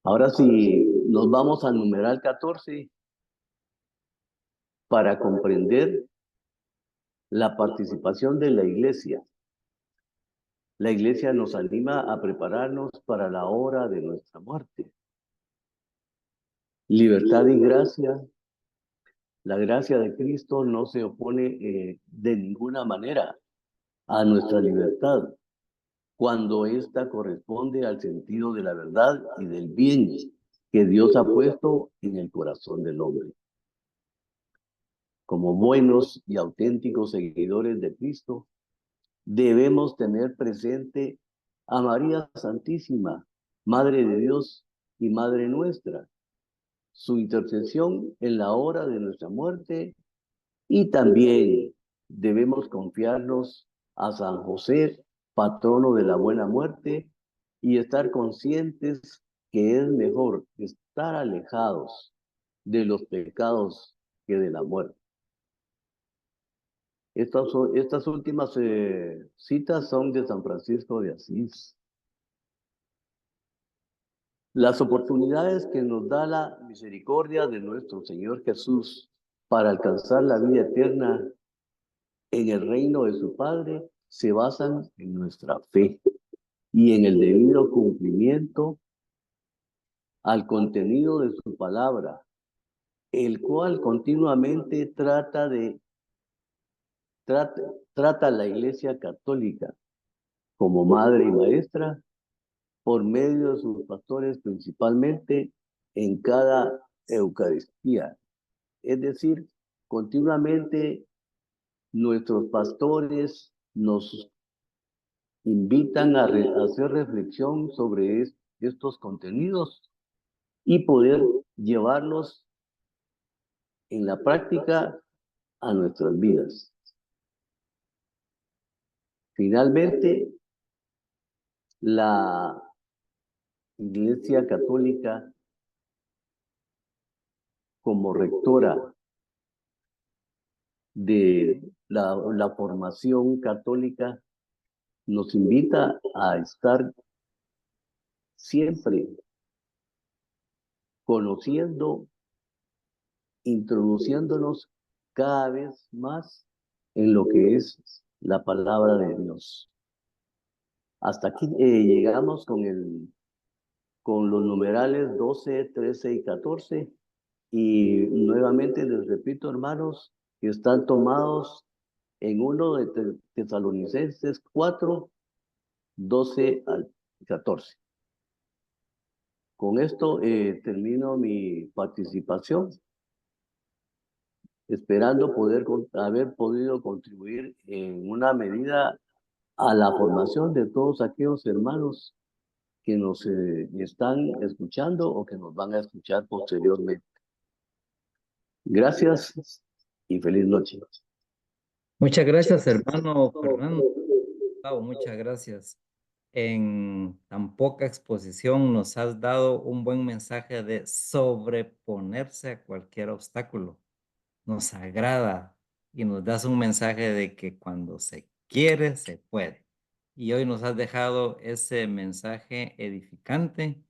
Ahora sí, nos vamos al numeral 14 para comprender la participación de la Iglesia. La Iglesia nos anima a prepararnos para la hora de nuestra muerte. Libertad y gracia. La gracia de Cristo no se opone de ninguna manera a nuestra libertad, cuando ésta corresponde al sentido de la verdad y del bien que Dios ha puesto en el corazón del hombre. Como buenos y auténticos seguidores de Cristo, debemos tener presente a María Santísima, Madre de Dios y Madre nuestra, su intercesión en la hora de nuestra muerte, y también debemos confiarnos a San José, patrono de la buena muerte, y estar conscientes que es mejor estar alejados de los pecados que de la muerte. Estas últimas citas son de San Francisco de Asís. Las oportunidades que nos da la misericordia de nuestro Señor Jesús para alcanzar la vida eterna en el reino de su Padre se basan en nuestra fe y en el debido cumplimiento al contenido de su palabra, el cual continuamente trata a la Iglesia Católica como madre y maestra por medio de sus pastores, principalmente en cada Eucaristía. Es decir, continuamente nuestros pastores nos invitan a hacer reflexión sobre estos contenidos y poder llevarlos en la práctica a nuestras vidas. Finalmente, la Iglesia Católica, como rectora de la formación católica, nos invita a estar siempre conociendo, introduciéndonos cada vez más en lo que es la palabra de Dios. Hasta aquí llegamos con los numerales 12, 13 y 14. Y nuevamente les repito, hermanos, que están tomados en uno de Tesalonicenses 4, 12 al 14. Con esto termino mi participación, esperando haber podido contribuir en una medida a la formación de todos aquellos hermanos que nos están escuchando o que nos van a escuchar posteriormente. Gracias y feliz noche. Muchas gracias, hermano Fernando. Gustavo, muchas gracias. En tan poca exposición nos has dado un buen mensaje de sobreponerse a cualquier obstáculo. Nos agrada y nos das un mensaje de que cuando se quiere, se puede. Y hoy nos has dejado ese mensaje edificante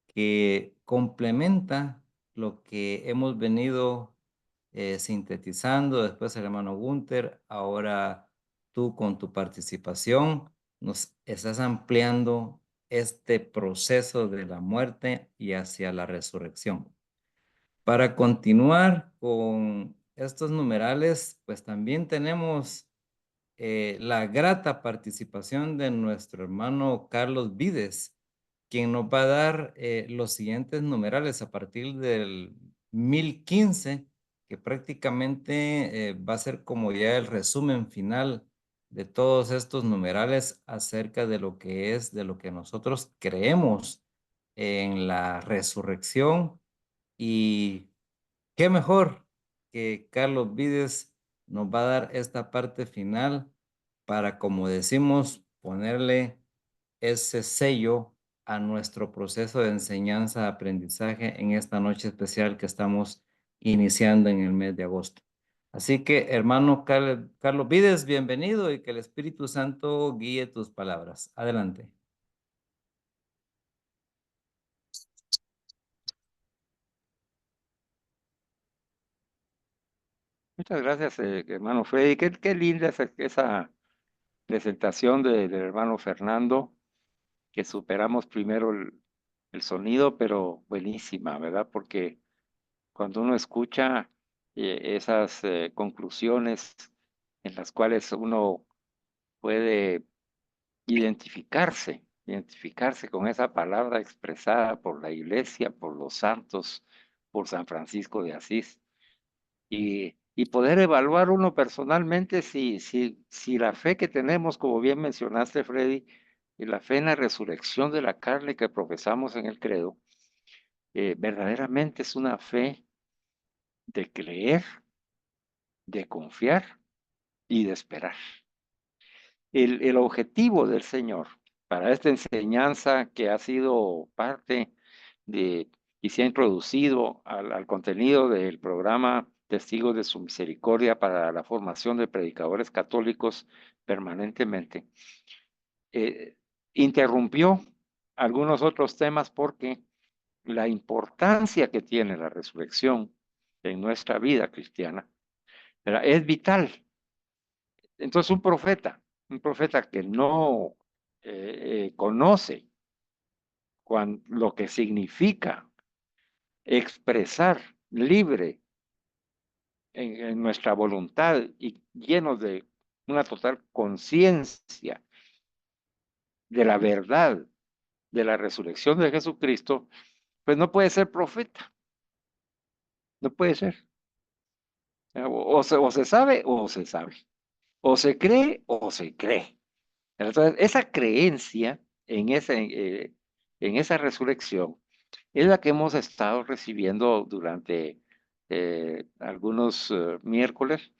que complementa lo que hemos venido sintetizando, después el hermano Gunther, ahora tú con tu participación nos estás ampliando este proceso de la muerte y hacia la resurrección. Para continuar con estos numerales, pues también tenemos la grata participación de nuestro hermano Carlos Vides, quien nos va a dar los siguientes numerales a partir del 1015, que prácticamente va a ser como ya el resumen final de todos estos numerales acerca de lo que es, de lo que nosotros creemos en la resurrección. Y qué mejor que Carlos Vides nos va a dar esta parte final para, como decimos, ponerle ese sello a nuestro proceso de enseñanza-aprendizaje en esta noche especial que estamos iniciando en el mes de agosto. Así que, hermano Carlos Vides, bienvenido y que el Espíritu Santo guíe tus palabras. Adelante. Muchas gracias, hermano Freddy. Qué linda esa presentación del hermano Fernando, que superamos primero el sonido, pero buenísima, ¿verdad? Porque cuando uno escucha esas conclusiones en las cuales uno puede identificarse con esa palabra expresada por la iglesia, por los santos, por San Francisco de Asís, y poder evaluar uno personalmente si la fe que tenemos, como bien mencionaste, Freddy, y la fe en la resurrección de la carne que profesamos en el credo, verdaderamente es una fe de creer, de confiar y de esperar. El objetivo del Señor para esta enseñanza que ha sido parte de y se ha introducido al contenido del programa Testigos de su Misericordia para la formación de predicadores católicos permanentemente, interrumpió algunos otros temas porque la importancia que tiene la resurrección en nuestra vida cristiana, ¿verdad? Es vital. Entonces un profeta que no conoce lo que significa expresar libre en nuestra voluntad y llenos de una total conciencia de la verdad de la resurrección de Jesucristo, pues no puede ser profeta, no puede ser. O se sabe o se sabe, o se cree o se cree. Entonces, esa creencia en esa resurrección es la que hemos estado recibiendo durante algunos miércoles,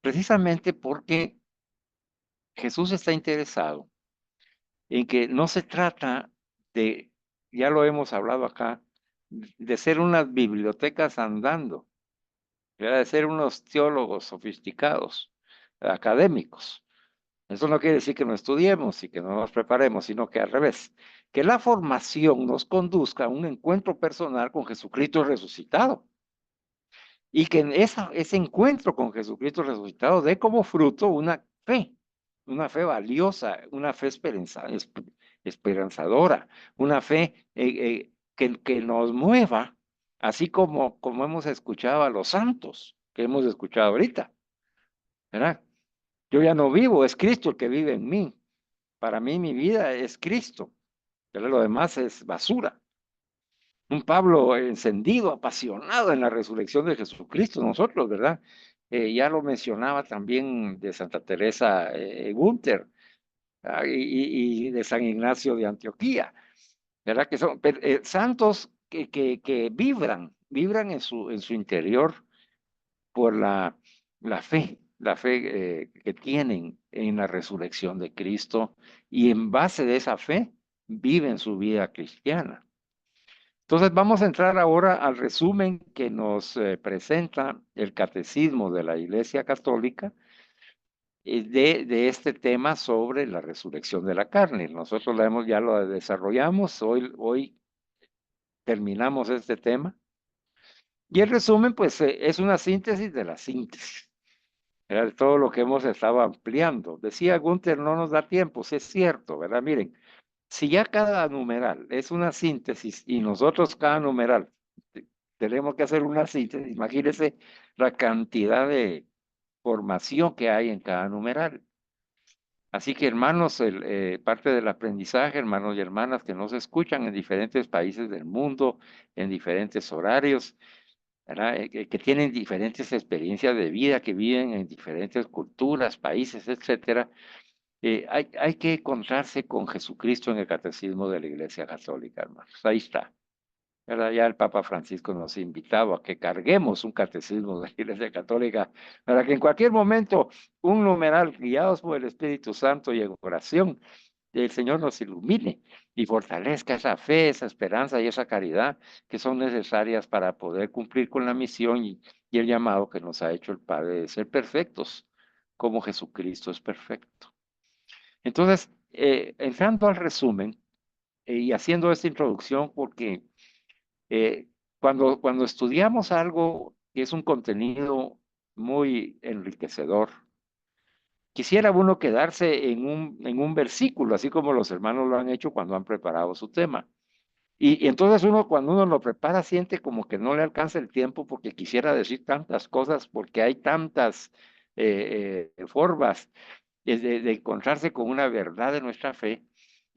precisamente porque Jesús está interesado en que no se trata de, ya lo hemos hablado acá, de ser unas bibliotecas andando, de ser unos teólogos sofisticados, académicos. Eso no quiere decir que no estudiemos y que no nos preparemos, sino que al revés, que la formación nos conduzca a un encuentro personal con Jesucristo resucitado. Y que en ese encuentro con Jesucristo resucitado dé como fruto una fe valiosa, una fe esperanzadora, una fe que nos mueva, así como hemos escuchado a los santos, que hemos escuchado ahorita, ¿verdad? Yo ya no vivo, es Cristo el que vive en mí. Para mí mi vida es Cristo, pero lo demás es basura. Un Pablo encendido, apasionado en la resurrección de Jesucristo, nosotros, ¿verdad? Ya lo mencionaba también de Santa Teresa Gunther, y de San Ignacio de Antioquía, ¿verdad? Que son santos que vibran en su interior por la fe que tienen en la resurrección de Cristo, y en base de esa fe viven su vida cristiana. Entonces vamos a entrar ahora al resumen que nos presenta el Catecismo de la Iglesia Católica de este tema sobre la resurrección de la carne. Nosotros ya lo desarrollamos, hoy terminamos este tema. Y el resumen, pues, es una síntesis de la síntesis. Era todo lo que hemos estado ampliando. Decía Gunther, no nos da tiempo, sí es cierto, ¿verdad? Miren, si ya cada numeral es una síntesis y nosotros cada numeral tenemos que hacer una síntesis, imagínense la cantidad de formación que hay en cada numeral. Así que hermanos, parte del aprendizaje, hermanos y hermanas que nos escuchan en diferentes países del mundo, en diferentes horarios, ¿verdad? Que tienen diferentes experiencias de vida, que viven en diferentes culturas, países, etcétera. Hay que encontrarse con Jesucristo en el Catecismo de la Iglesia Católica, hermanos. Ahí está. ¿Verdad? Ya el Papa Francisco nos ha invitado a que carguemos un catecismo de la Iglesia Católica para que en cualquier momento un numeral guiados por el Espíritu Santo y en oración, el Señor nos ilumine y fortalezca esa fe, esa esperanza y esa caridad que son necesarias para poder cumplir con la misión y el llamado que nos ha hecho el Padre de ser perfectos, como Jesucristo es perfecto. Entonces, entrando al resumen y haciendo esta introducción, porque cuando estudiamos algo que es un contenido muy enriquecedor, quisiera uno quedarse en un versículo, así como los hermanos lo han hecho cuando han preparado su tema. Y entonces cuando uno lo prepara, siente como que no le alcanza el tiempo porque quisiera decir tantas cosas, porque hay tantas formas de encontrarse con una verdad de nuestra fe,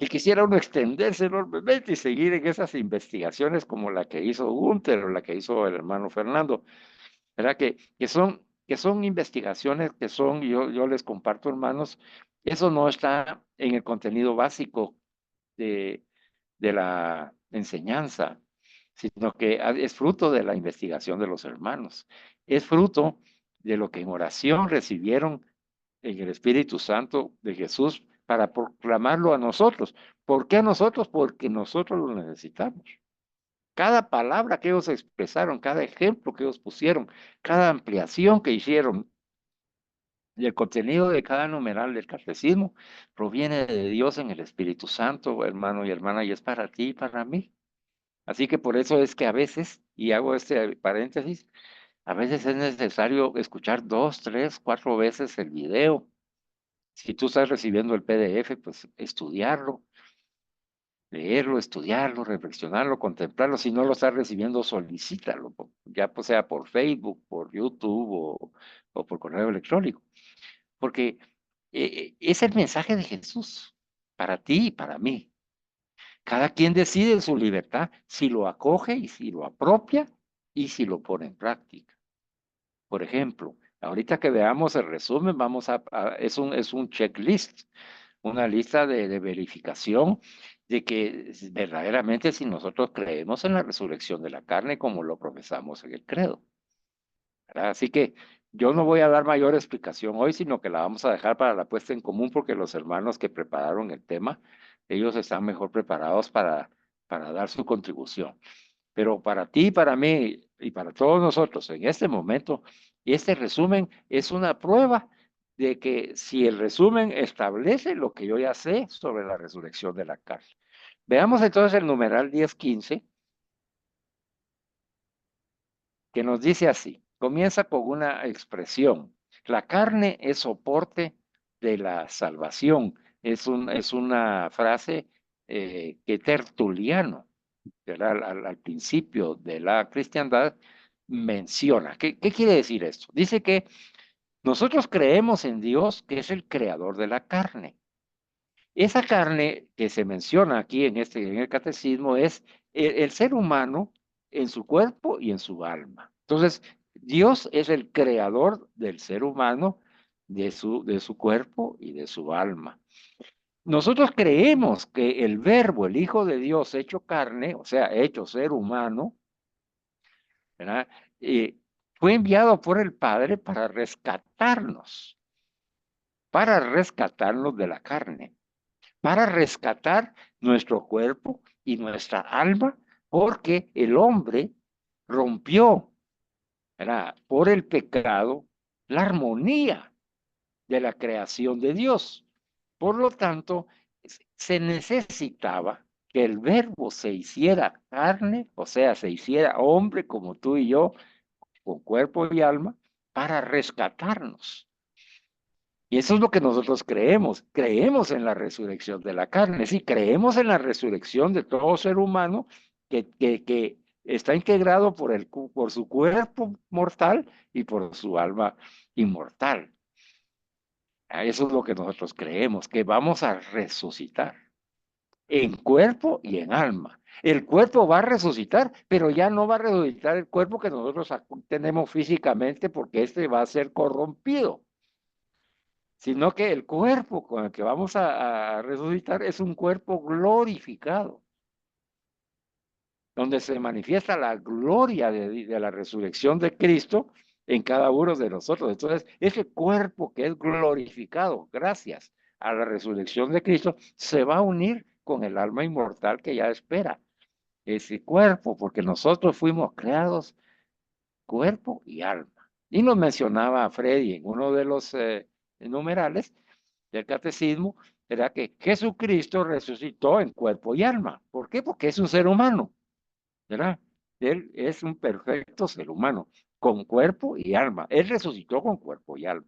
y quisiera uno extenderse enormemente y seguir en esas investigaciones como la que hizo Gunther o la que hizo el hermano Fernando, ¿verdad? Que son investigaciones que son, yo les comparto, hermanos, eso no está en el contenido básico de, de la enseñanza, sino que es fruto de la investigación de los hermanos, es fruto de lo que en oración recibieron en el Espíritu Santo de Jesús para proclamarlo a nosotros. ¿Por qué a nosotros? Porque nosotros lo necesitamos. Cada palabra que ellos expresaron, cada ejemplo que ellos pusieron, cada ampliación que hicieron del contenido de cada numeral del catecismo proviene de Dios en el Espíritu Santo, hermano y hermana, y es para ti y para mí. Así que por eso es que a veces, y hago este paréntesis, a veces es necesario escuchar 2, 3, 4 veces el video. Si tú estás recibiendo el PDF, pues estudiarlo, leerlo, estudiarlo, reflexionarlo, contemplarlo. Si no lo estás recibiendo, solicítalo, ya pues sea por Facebook, por YouTube o por correo electrónico. Porque es el mensaje de Jesús para ti y para mí. Cada quien decide en su libertad si lo acoge y si lo apropia y si lo pone en práctica. Por ejemplo, ahorita que veamos el resumen, es un checklist, una lista de verificación de que verdaderamente si nosotros creemos en la resurrección de la carne como lo profesamos en el credo, ¿verdad? Así que yo no voy a dar mayor explicación hoy, sino que la vamos a dejar para la puesta en común porque los hermanos que prepararon el tema, ellos están mejor preparados para dar su contribución. Pero para ti, para mí y para todos nosotros en este momento, este resumen es una prueba de que si el resumen establece lo que yo ya sé sobre la resurrección de la carne. Veamos entonces el numeral 10:15, que nos dice así, comienza con una expresión. La carne es soporte de la salvación. Es una frase que Tertuliano, al principio de la cristiandad, menciona. ¿Qué quiere decir esto? Dice que nosotros creemos en Dios, que es el creador de la carne. Esa carne que se menciona aquí en el catecismo es el ser humano en su cuerpo y en su alma. Entonces, Dios es el creador del ser humano, de su cuerpo y de su alma. Nosotros creemos que el Verbo, el Hijo de Dios hecho carne, o sea, hecho ser humano, ¿verdad? Fue enviado por el Padre para rescatarnos de la carne, para rescatar nuestro cuerpo y nuestra alma, porque el hombre rompió, ¿verdad?, por el pecado la armonía de la creación de Dios. Por lo tanto, se necesitaba que el Verbo se hiciera carne, o sea, se hiciera hombre como tú y yo, con cuerpo y alma, para rescatarnos. Y eso es lo que nosotros creemos. Creemos en la resurrección de la carne. Sí, creemos en la resurrección de todo ser humano que está integrado por su cuerpo mortal y por su alma inmortal. Eso es lo que nosotros creemos, que vamos a resucitar en cuerpo y en alma. El cuerpo va a resucitar, pero ya no va a resucitar el cuerpo que nosotros tenemos físicamente porque este va a ser corrompido, sino que el cuerpo con el que vamos a resucitar es un cuerpo glorificado, donde se manifiesta la gloria de la resurrección de Cristo en cada uno de nosotros. Entonces, ese cuerpo que es glorificado gracias a la resurrección de Cristo se va a unir con el alma inmortal que ya espera ese cuerpo, porque nosotros fuimos creados cuerpo y alma. Y nos mencionaba Freddy en uno de los numerales del catecismo, era que Jesucristo resucitó en cuerpo y alma. ¿Por qué? Porque es un ser humano, ¿verdad? Él es un perfecto ser humano, con cuerpo y alma. Él resucitó con cuerpo y alma.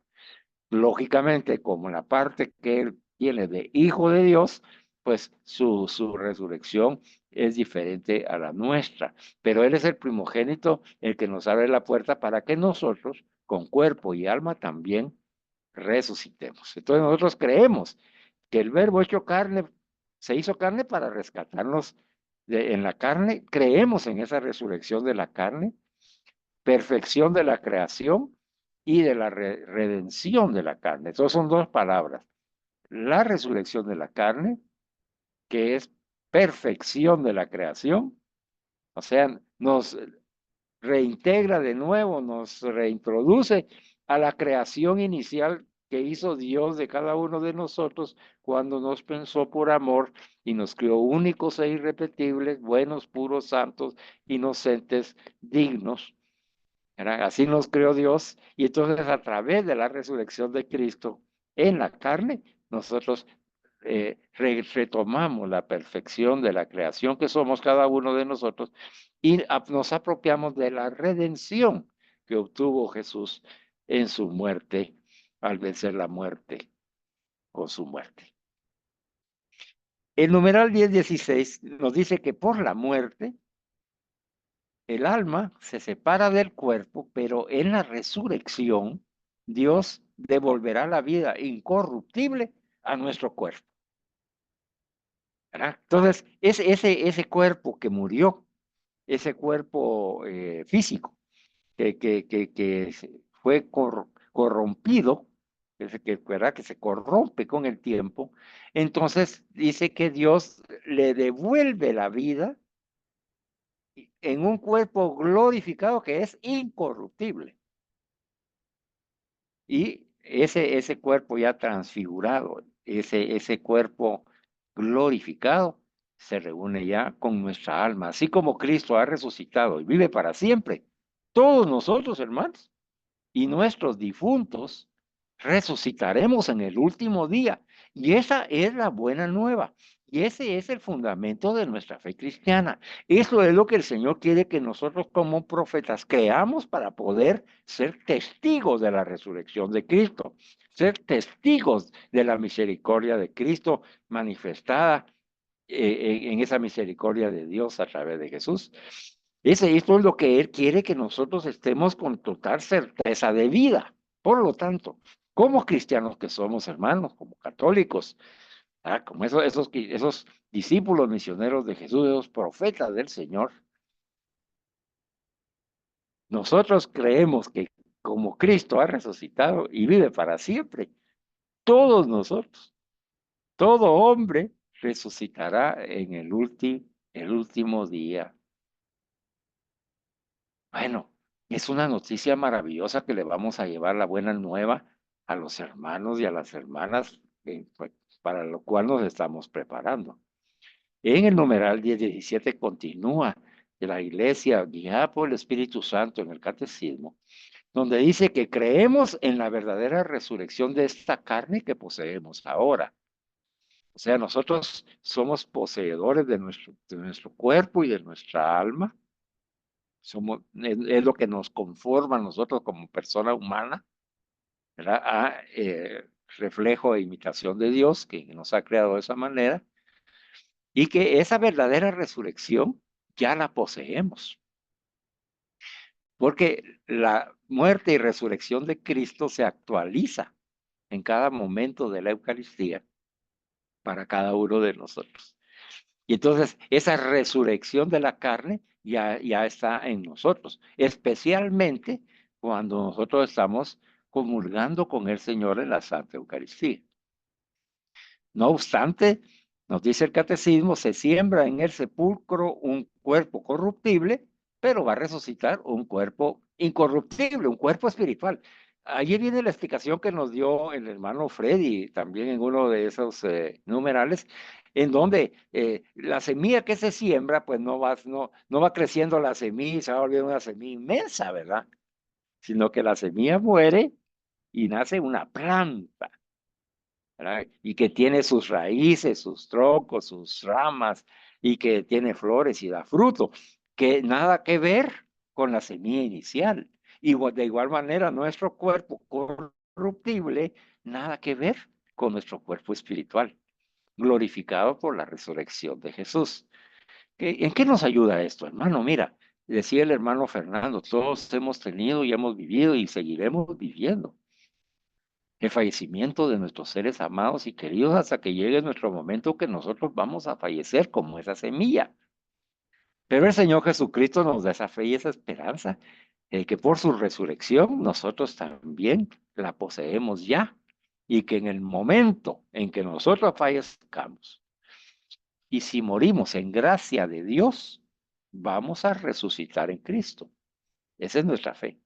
Lógicamente, como la parte que él tiene de hijo de Dios, pues su resurrección es diferente a la nuestra. Pero él es el primogénito, el que nos abre la puerta para que nosotros, con cuerpo y alma, también resucitemos. Entonces nosotros creemos que el Verbo hecho carne se hizo carne para rescatarnos en la carne. Creemos en esa resurrección de la carne, perfección de la creación y de la redención de la carne. Entonces son dos palabras. La resurrección de la carne, que es perfección de la creación, o sea, nos reintegra de nuevo, nos reintroduce a la creación inicial que hizo Dios de cada uno de nosotros cuando nos pensó por amor y nos creó únicos e irrepetibles, buenos, puros, santos, inocentes, dignos. Así nos creó Dios y entonces a través de la resurrección de Cristo en la carne, nosotros retomamos la perfección de la creación que somos cada uno de nosotros y nos apropiamos de la redención que obtuvo Jesús en su muerte, al vencer la muerte con su muerte. El numeral 10:16 nos dice que por la muerte el alma se separa del cuerpo, pero en la resurrección Dios devolverá la vida incorruptible a nuestro cuerpo. ¿Verdad? Entonces, ese cuerpo que murió, ese cuerpo físico, que fue corrompido, ¿verdad? Que se corrompe con el tiempo, entonces dice que Dios le devuelve la vida en un cuerpo glorificado que es incorruptible. Y ese cuerpo ya transfigurado, ese cuerpo glorificado, se reúne ya con nuestra alma. Así como Cristo ha resucitado y vive para siempre, todos nosotros, hermanos, y nuestros difuntos resucitaremos en el último día. Y esa es la buena nueva. Y ese es el fundamento de nuestra fe cristiana. Eso es lo que el Señor quiere que nosotros como profetas creamos para poder ser testigos de la resurrección de Cristo, ser testigos de la misericordia de Cristo manifestada en esa misericordia de Dios a través de Jesús. Esto es lo que Él quiere que nosotros estemos con total certeza de vida. Por lo tanto, como cristianos que somos, hermanos, como católicos, como esos discípulos misioneros de Jesús, esos profetas del Señor, nosotros creemos que como Cristo ha resucitado y vive para siempre, todos nosotros, todo hombre resucitará en el último día. Bueno, es una noticia maravillosa que le vamos a llevar la buena nueva a los hermanos y a las hermanas, pues, para lo cual nos estamos preparando. En el numeral 10:17 continúa de la iglesia guiada por el Espíritu Santo en el Catecismo, donde dice que creemos en la verdadera resurrección de esta carne que poseemos ahora. O sea, nosotros somos poseedores de nuestro cuerpo y de nuestra alma. Es lo que nos conforma a nosotros como persona humana, ¿verdad? Reflejo e imitación de Dios, que nos ha creado de esa manera, y que esa verdadera resurrección ya la poseemos. Porque la muerte y resurrección de Cristo se actualiza en cada momento de la Eucaristía para cada uno de nosotros. Y entonces esa resurrección de la carne ya está en nosotros, especialmente cuando nosotros estamos comulgando con el Señor en la Santa Eucaristía. No obstante, nos dice el Catecismo, se siembra en el sepulcro un cuerpo corruptible, pero va a resucitar un cuerpo incorruptible, un cuerpo espiritual. Allí viene la explicación que nos dio el hermano Freddy, también en uno de esos numerales, en donde la semilla que se siembra, pues no va creciendo la semilla y se va volviendo una semilla inmensa, ¿verdad? Sino que la semilla muere y nace una planta, ¿verdad? Y que tiene sus raíces, sus troncos, sus ramas, y que tiene flores y da fruto, que nada que ver con la semilla inicial. Y de igual manera, nuestro cuerpo corruptible, nada que ver con nuestro cuerpo espiritual, glorificado por la resurrección de Jesús. ¿En qué nos ayuda esto, hermano? Mira, decía el hermano Fernando, todos hemos tenido y hemos vivido y seguiremos viviendo el fallecimiento de nuestros seres amados y queridos hasta que llegue nuestro momento que nosotros vamos a fallecer como esa semilla. Pero el Señor Jesucristo nos da esa fe y esa esperanza, que por su resurrección nosotros también la poseemos ya, y que en el momento en que nosotros fallezcamos, y si morimos en gracia de Dios, vamos a resucitar en Cristo. Esa es nuestra fe.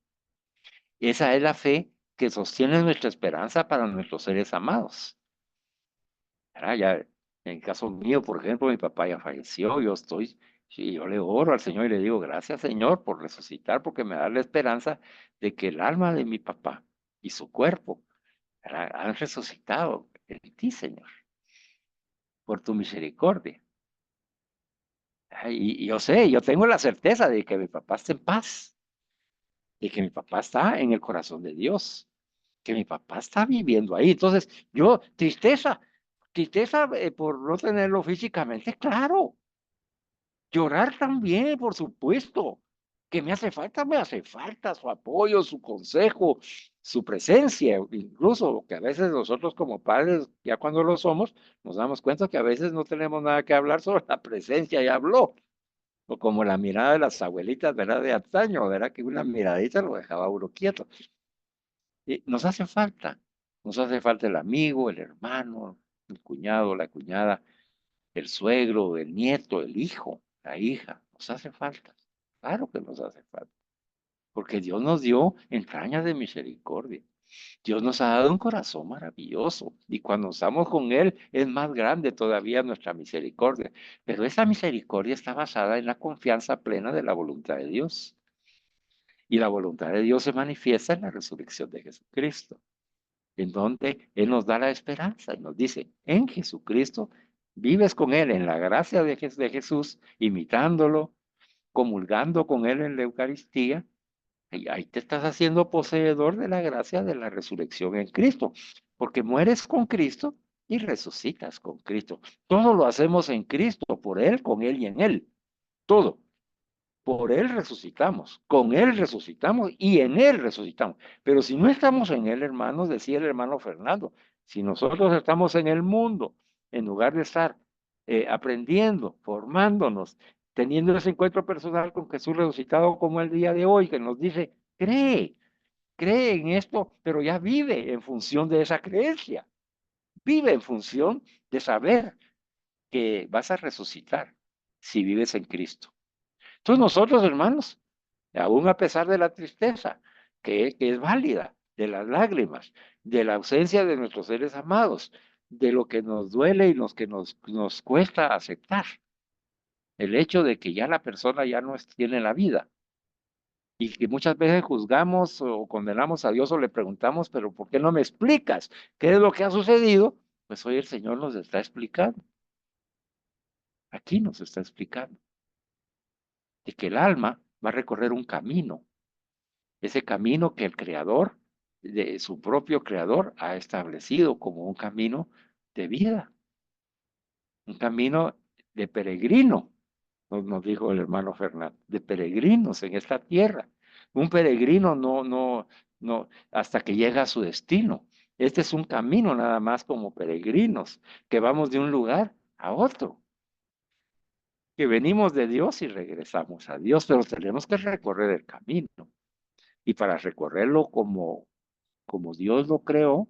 Esa es la fe que sostiene nuestra esperanza para nuestros seres amados. Ya, en el caso mío, por ejemplo, mi papá ya falleció, sí, yo le oro al Señor y le digo, gracias Señor por resucitar, porque me da la esperanza de que el alma de mi papá y su cuerpo, ¿verdad?, han resucitado en ti, Señor. por tu misericordia. Y yo sé, yo tengo la certeza de que mi papá está en paz, de que mi papá está en el corazón de Dios, que mi papá está viviendo ahí. Entonces, yo, tristeza por no tenerlo físicamente, claro. Llorar también, por supuesto. Que me hace falta su apoyo, su consejo, su presencia, incluso que a veces nosotros como padres, ya cuando lo somos, nos damos cuenta que a veces no tenemos nada que hablar sobre la presencia, ya habló. O como la mirada de las abuelitas, ¿verdad? De antaño, ¿verdad? Que una miradita lo dejaba a uno quieto. Y nos hace falta el amigo, el hermano, el cuñado, la cuñada, el suegro, el nieto, el hijo, la hija, nos hace falta. Claro que nos hace falta, porque Dios nos dio entrañas de misericordia. Dios nos ha dado un corazón maravilloso y cuando estamos con Él es más grande todavía nuestra misericordia. Pero esa misericordia está basada en la confianza plena de la voluntad de Dios. Y la voluntad de Dios se manifiesta en la resurrección de Jesucristo, en donde Él nos da la esperanza y nos dice, en Jesucristo vives con Él en la gracia de Jesús, imitándolo, comulgando con Él en la Eucaristía. Y ahí te estás haciendo poseedor de la gracia de la resurrección en Cristo, porque mueres con Cristo y resucitas con Cristo. Todo lo hacemos en Cristo, por Él, con Él y en Él. Todo. Por Él resucitamos, con Él resucitamos y en Él resucitamos. Pero si no estamos en Él, hermanos, decía el hermano Fernando, si nosotros estamos en el mundo, en lugar de estar aprendiendo, formándonos, teniendo ese encuentro personal con Jesús resucitado como el día de hoy, que nos dice, cree en esto, pero ya vive en función de esa creencia, vive en función de saber que vas a resucitar si vives en Cristo. Entonces nosotros, hermanos, aún a pesar de la tristeza, que es válida, de las lágrimas, de la ausencia de nuestros seres amados, de lo que nos duele y nos cuesta aceptar, el hecho de que ya la persona ya no tiene la vida y que muchas veces juzgamos o condenamos a Dios o le preguntamos, pero ¿por qué no me explicas qué es lo que ha sucedido? Pues hoy el Señor nos está explicando, aquí nos está explicando, de que el alma va a recorrer un camino, ese camino que el creador, de su propio creador, ha establecido como un camino de vida, un camino de peregrino, nos dijo el hermano Fernando, de peregrinos en esta tierra. Un peregrino no, hasta que llega a su destino. Este es un camino nada más como peregrinos, que vamos de un lugar a otro, que venimos de Dios y regresamos a Dios, pero tenemos que recorrer el camino. Y para recorrerlo como Dios lo creó,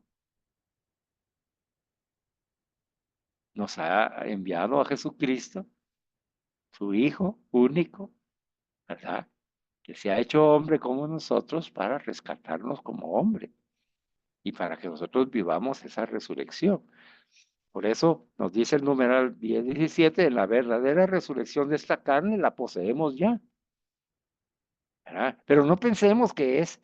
nos ha enviado a Jesucristo, su Hijo único, ¿verdad? Que se ha hecho hombre como nosotros para rescatarnos como hombre y para que nosotros vivamos esa resurrección. Por eso nos dice el numeral 10:17, la verdadera resurrección de esta carne la poseemos ya, ¿verdad? Pero no pensemos que es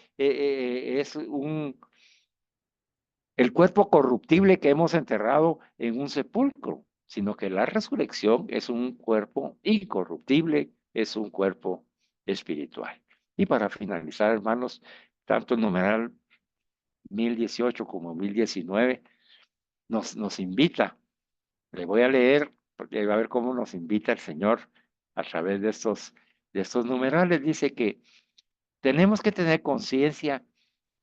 el cuerpo corruptible que hemos enterrado en un sepulcro, sino que la resurrección es un cuerpo incorruptible, es un cuerpo espiritual. Y para finalizar, hermanos, tanto el numeral 1018 como 1019 nos invita, le voy a leer, porque va a ver cómo nos invita el Señor a través de estos numerales. Dice que tenemos que tener conciencia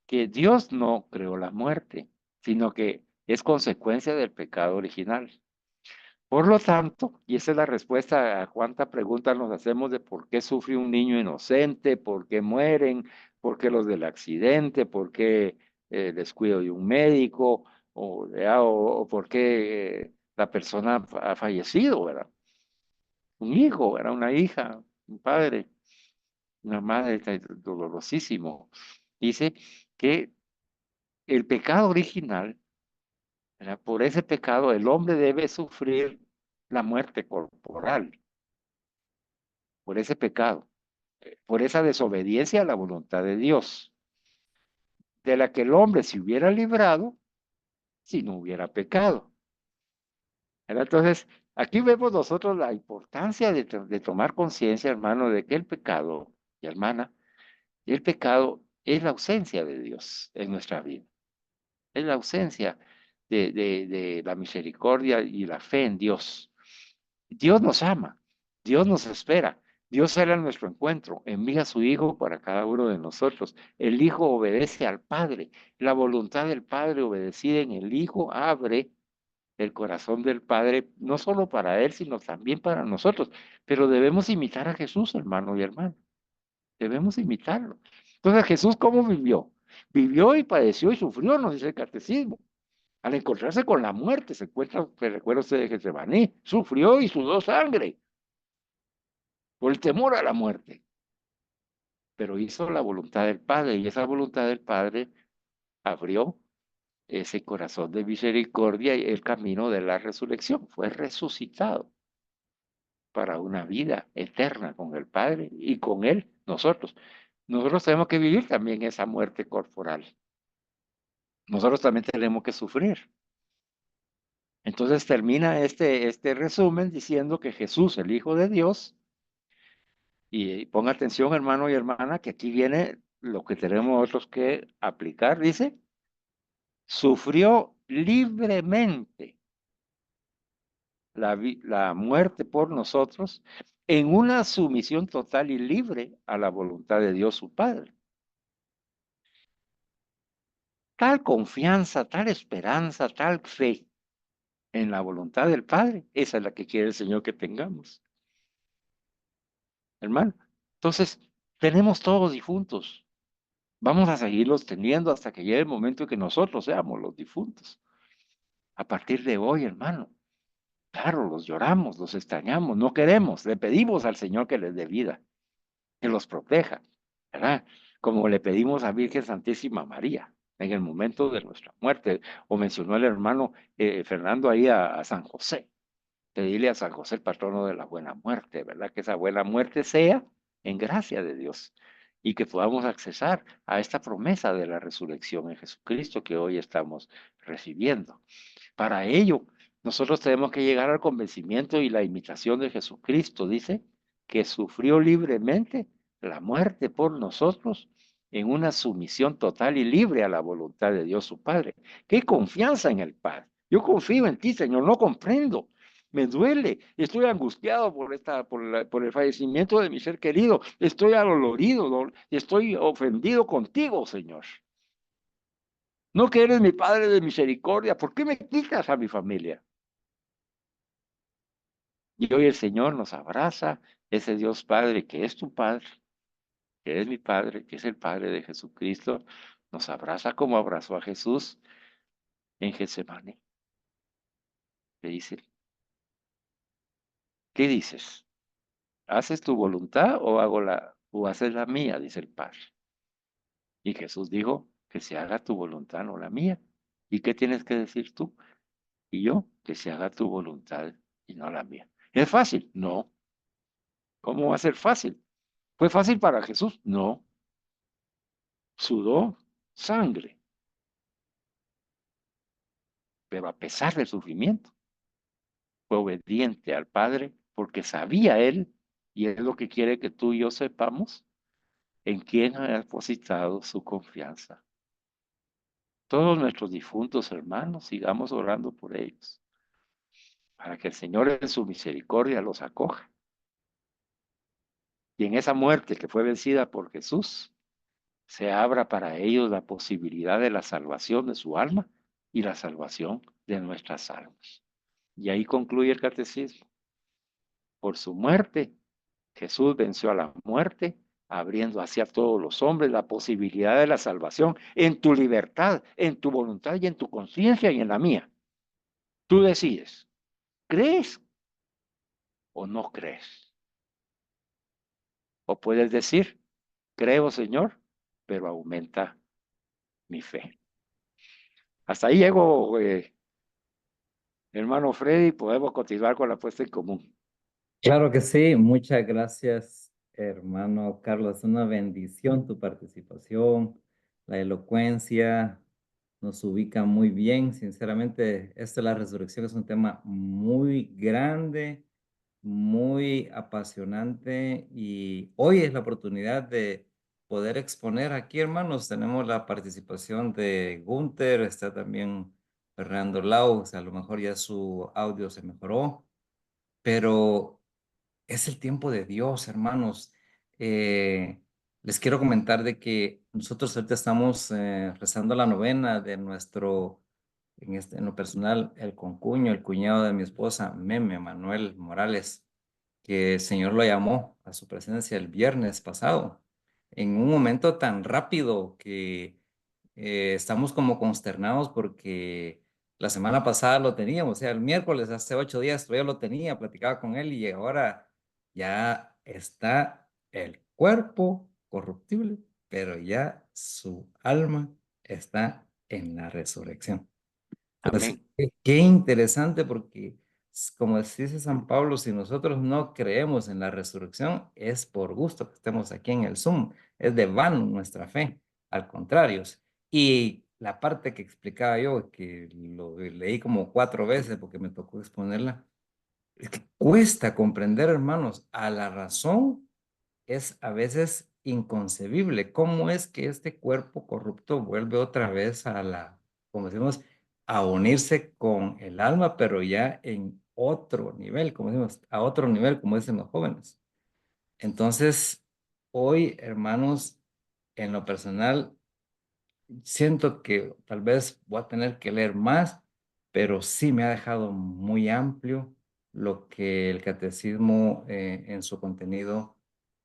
que Dios no creó la muerte, sino que es consecuencia del pecado original. Por lo tanto, y esa es la respuesta a cuánta pregunta nos hacemos de por qué sufre un niño inocente, por qué mueren, por qué los del accidente, por qué el descuido de un médico, o por qué la persona ha fallecido, ¿verdad? Un hijo, era una hija, un padre, una madre, está dolorosísimo. Dice que el pecado original, ¿verdad? Por ese pecado el hombre debe sufrir la muerte corporal, por ese pecado, por esa desobediencia a la voluntad de Dios, de la que el hombre se hubiera librado si no hubiera pecado. ¿verdad? Entonces, aquí vemos nosotros la importancia de tomar conciencia, hermano, de que el pecado, y hermana, el pecado es la ausencia de Dios en nuestra vida. Es la ausencia de la misericordia y la fe en Dios. Dios nos ama, Dios nos espera, Dios sale a nuestro encuentro, envía a su Hijo para cada uno de nosotros. El Hijo obedece al Padre, la voluntad del Padre obedecida en el Hijo abre el corazón del Padre, no solo para Él, sino también para nosotros. Pero debemos imitar a Jesús, hermano y hermana, debemos imitarlo. Entonces, Jesús, ¿cómo vivió? Vivió y padeció y sufrió, nos dice el catecismo. Al encontrarse con la muerte, se encuentra, se recuerda usted de Getsemaní, sufrió y sudó sangre por el temor a la muerte, pero hizo la voluntad del Padre y esa voluntad del Padre abrió ese corazón de misericordia y el camino de la resurrección. Fue resucitado para una vida eterna con el Padre y con Él, nosotros. Nosotros tenemos que vivir también esa muerte corporal. Nosotros también tenemos que sufrir. Entonces termina este resumen diciendo que Jesús, el Hijo de Dios, y ponga atención, hermano y hermana, que aquí viene lo que tenemos nosotros que aplicar, dice, sufrió libremente la muerte por nosotros en una sumisión total y libre a la voluntad de Dios su Padre. Tal confianza, tal esperanza, tal fe en la voluntad del Padre, esa es la que quiere el Señor que tengamos, hermano. Entonces, tenemos todos difuntos. Vamos a seguirlos teniendo hasta que llegue el momento en que nosotros seamos los difuntos. A partir de hoy, hermano, claro, los lloramos, los extrañamos, no queremos, le pedimos al Señor que les dé vida, que los proteja, ¿verdad? Como le pedimos a Virgen Santísima María en el momento de nuestra muerte, o mencionó el hermano Fernando ahí a San José, pedirle a San José el patrono de la buena muerte, ¿verdad? Que esa buena muerte sea en gracia de Dios y que podamos accesar a esta promesa de la resurrección en Jesucristo que hoy estamos recibiendo. Para ello, nosotros tenemos que llegar al convencimiento y la imitación de Jesucristo. Dice que sufrió libremente la muerte por nosotros en una sumisión total y libre a la voluntad de Dios su Padre. ¡Qué confianza en el Padre! Yo confío en ti, Señor, no comprendo. Me duele, estoy angustiado por el fallecimiento de mi ser querido, estoy adolorido, estoy ofendido contigo, Señor. No que eres mi Padre de misericordia, ¿por qué me quitas a mi familia? Y hoy el Señor nos abraza, ese Dios Padre que es tu Padre, que es mi Padre, que es el Padre de Jesucristo, nos abraza como abrazó a Jesús en Getsemaní. Le dice, ¿qué dices? ¿Haces tu voluntad o haces la mía? Dice el Padre. Y Jesús dijo, que se haga tu voluntad, no la mía. ¿Y qué tienes que decir tú? Y yo, que se haga tu voluntad y no la mía. ¿Es fácil? No. ¿Cómo va a ser fácil? ¿Fue fácil para Jesús? No. Sudó sangre, pero a pesar del sufrimiento, fue obediente al Padre porque sabía Él, y es lo que quiere que tú y yo sepamos, en quién ha depositado su confianza. Todos nuestros difuntos hermanos, sigamos orando por ellos, para que el Señor en su misericordia los acoja. Y en esa muerte que fue vencida por Jesús, se abra para ellos la posibilidad de la salvación de su alma y la salvación de nuestras almas. Y ahí concluye el catecismo. Por su muerte, Jesús venció a la muerte, abriendo hacia todos los hombres la posibilidad de la salvación en tu libertad, en tu voluntad y en tu conciencia y en la mía. Tú decides, ¿crees o no crees? O puedes decir, creo, Señor, pero aumenta mi fe. Hasta ahí llego, hermano Freddy, podemos continuar con la puesta en común. Claro que sí, muchas gracias, hermano Carlos. Una bendición tu participación, la elocuencia, nos ubica muy bien. Sinceramente, esto de la resurrección es un tema muy grande, muy apasionante y hoy es la oportunidad de poder exponer aquí, hermanos. Tenemos la participación de Gunther, está también Fernando Lau, o sea, a lo mejor ya su audio se mejoró, pero es el tiempo de Dios, hermanos. Eh, Les quiero comentar de que nosotros ahorita estamos rezando la novena de nuestro, en lo personal, el concuño, el cuñado de mi esposa, Meme, Manuel Morales, que el Señor lo llamó a su presencia el viernes pasado, en un momento tan rápido que estamos como consternados porque la semana pasada lo teníamos, o sea, el miércoles, hace 8 días, todavía lo tenía, platicaba con él y ahora ya está el cuerpo corruptible, pero ya su alma está en la resurrección. Entonces, Amén. qué interesante porque, como dice San Pablo, si nosotros no creemos en la resurrección, es por gusto que estemos aquí en el Zoom, es de vano nuestra fe, al contrario. Y la parte que explicaba yo, que lo leí como 4 veces porque me tocó exponerla, es que cuesta comprender, hermanos, a la razón es a veces inconcebible. ¿Cómo es que este cuerpo corrupto vuelve otra vez a la, como decimos, a unirse con el alma, pero ya en otro nivel, como decimos, a otro nivel, como dicen los jóvenes? Entonces, hoy, hermanos, en lo personal, siento que tal vez voy a tener que leer más, pero sí me ha dejado muy amplio lo que el catecismo en su contenido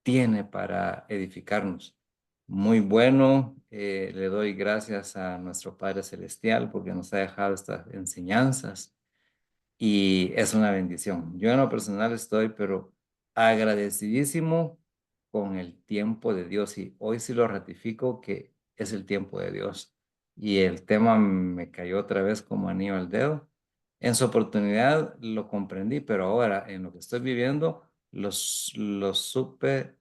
tiene para edificarnos. Muy bueno, le doy gracias a nuestro Padre Celestial porque nos ha dejado estas enseñanzas y es una bendición. Yo en lo personal estoy, pero agradecidísimo con el tiempo de Dios y hoy sí lo ratifico que es el tiempo de Dios. Y el tema me cayó otra vez como anillo al dedo. En su oportunidad lo comprendí, pero ahora en lo que estoy viviendo lo supe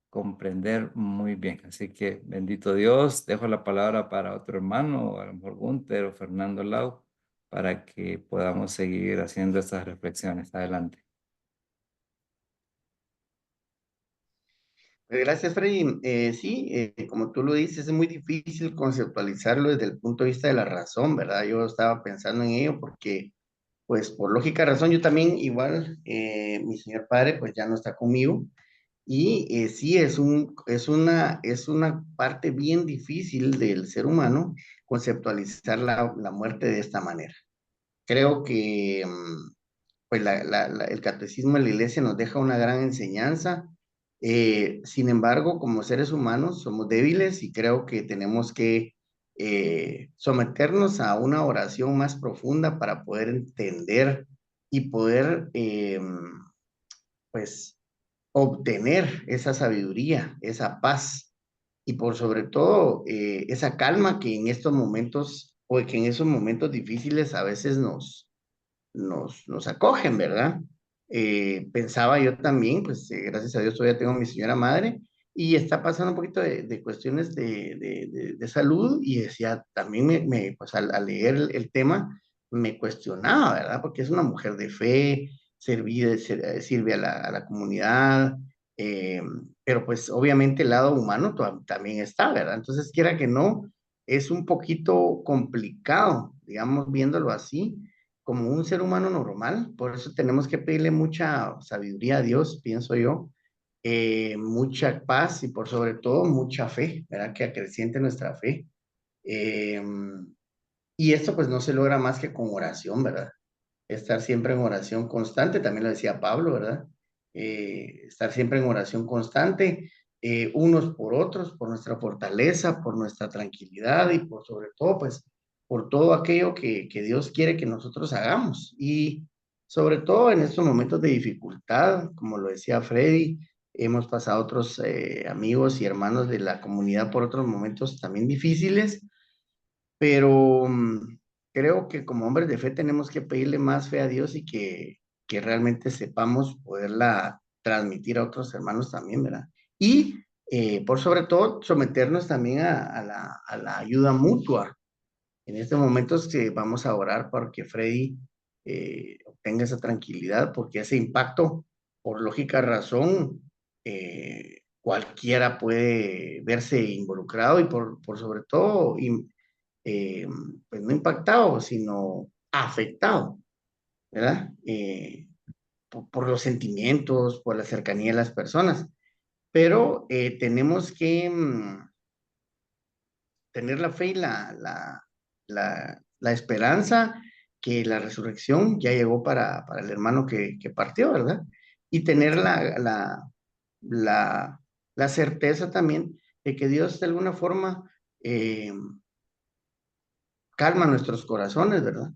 comprender muy bien. Así que bendito Dios, dejo la palabra para otro hermano, a lo mejor Gunther o Fernando Lau, para que podamos seguir haciendo estas reflexiones. Adelante. Gracias, Freddy. Sí, como tú lo dices, es muy difícil conceptualizarlo desde el punto de vista de la razón, ¿verdad? Yo estaba pensando en ello porque, pues, por lógica razón, yo también, igual, mi señor padre, pues ya no está conmigo. Y sí, es una parte bien difícil del ser humano conceptualizar la muerte de esta manera. Creo que pues el catecismo de la iglesia nos deja una gran enseñanza. Sin embargo, como seres humanos somos débiles y creo que tenemos que someternos a una oración más profunda para poder entender y poder, pues, obtener esa sabiduría, esa paz y por sobre todo esa calma que en estos momentos o que en esos momentos difíciles a veces nos acogen, ¿verdad? Pensaba yo también, pues gracias a Dios todavía tengo a mi señora madre y está pasando un poquito de cuestiones de salud y decía, también pues al leer el tema me cuestionaba, ¿verdad? Porque es una mujer de fe, sirve a la comunidad, eh, pero pues obviamente el lado humano también está, ¿verdad? Entonces, quiera que no, es un poquito complicado, digamos, viéndolo así como un ser humano normal, por eso tenemos que pedirle mucha sabiduría a Dios, pienso yo, mucha paz y por sobre todo mucha fe, ¿verdad? Que acreciente nuestra fe. Eh, y esto pues no se logra más que con oración, ¿verdad? Estar siempre en oración constante, también lo decía Pablo, ¿verdad? Estar siempre en oración constante, unos por otros, por nuestra fortaleza, por nuestra tranquilidad y por sobre todo, pues, por todo aquello que Dios quiere que nosotros hagamos. Y sobre todo en estos momentos de dificultad, como lo decía Freddy, hemos pasado otros amigos y hermanos de la comunidad por otros momentos también difíciles, pero creo que como hombres de fe tenemos que pedirle más fe a Dios y que realmente sepamos poderla transmitir a otros hermanos también, ¿verdad? Y por sobre todo someternos también a la ayuda mutua, En estos momentos que vamos a orar porque Freddy obtenga esa tranquilidad, porque ese impacto, por lógica razón, cualquiera puede verse involucrado y por sobre todo, pues no impactado, sino afectado, ¿verdad? Por los sentimientos, por la cercanía de las personas. Pero tenemos que tener la fe y la esperanza que la resurrección ya llegó para el hermano que partió, ¿verdad? Y tener la, la certeza también de que Dios de alguna forma eh, calma nuestros corazones, ¿verdad?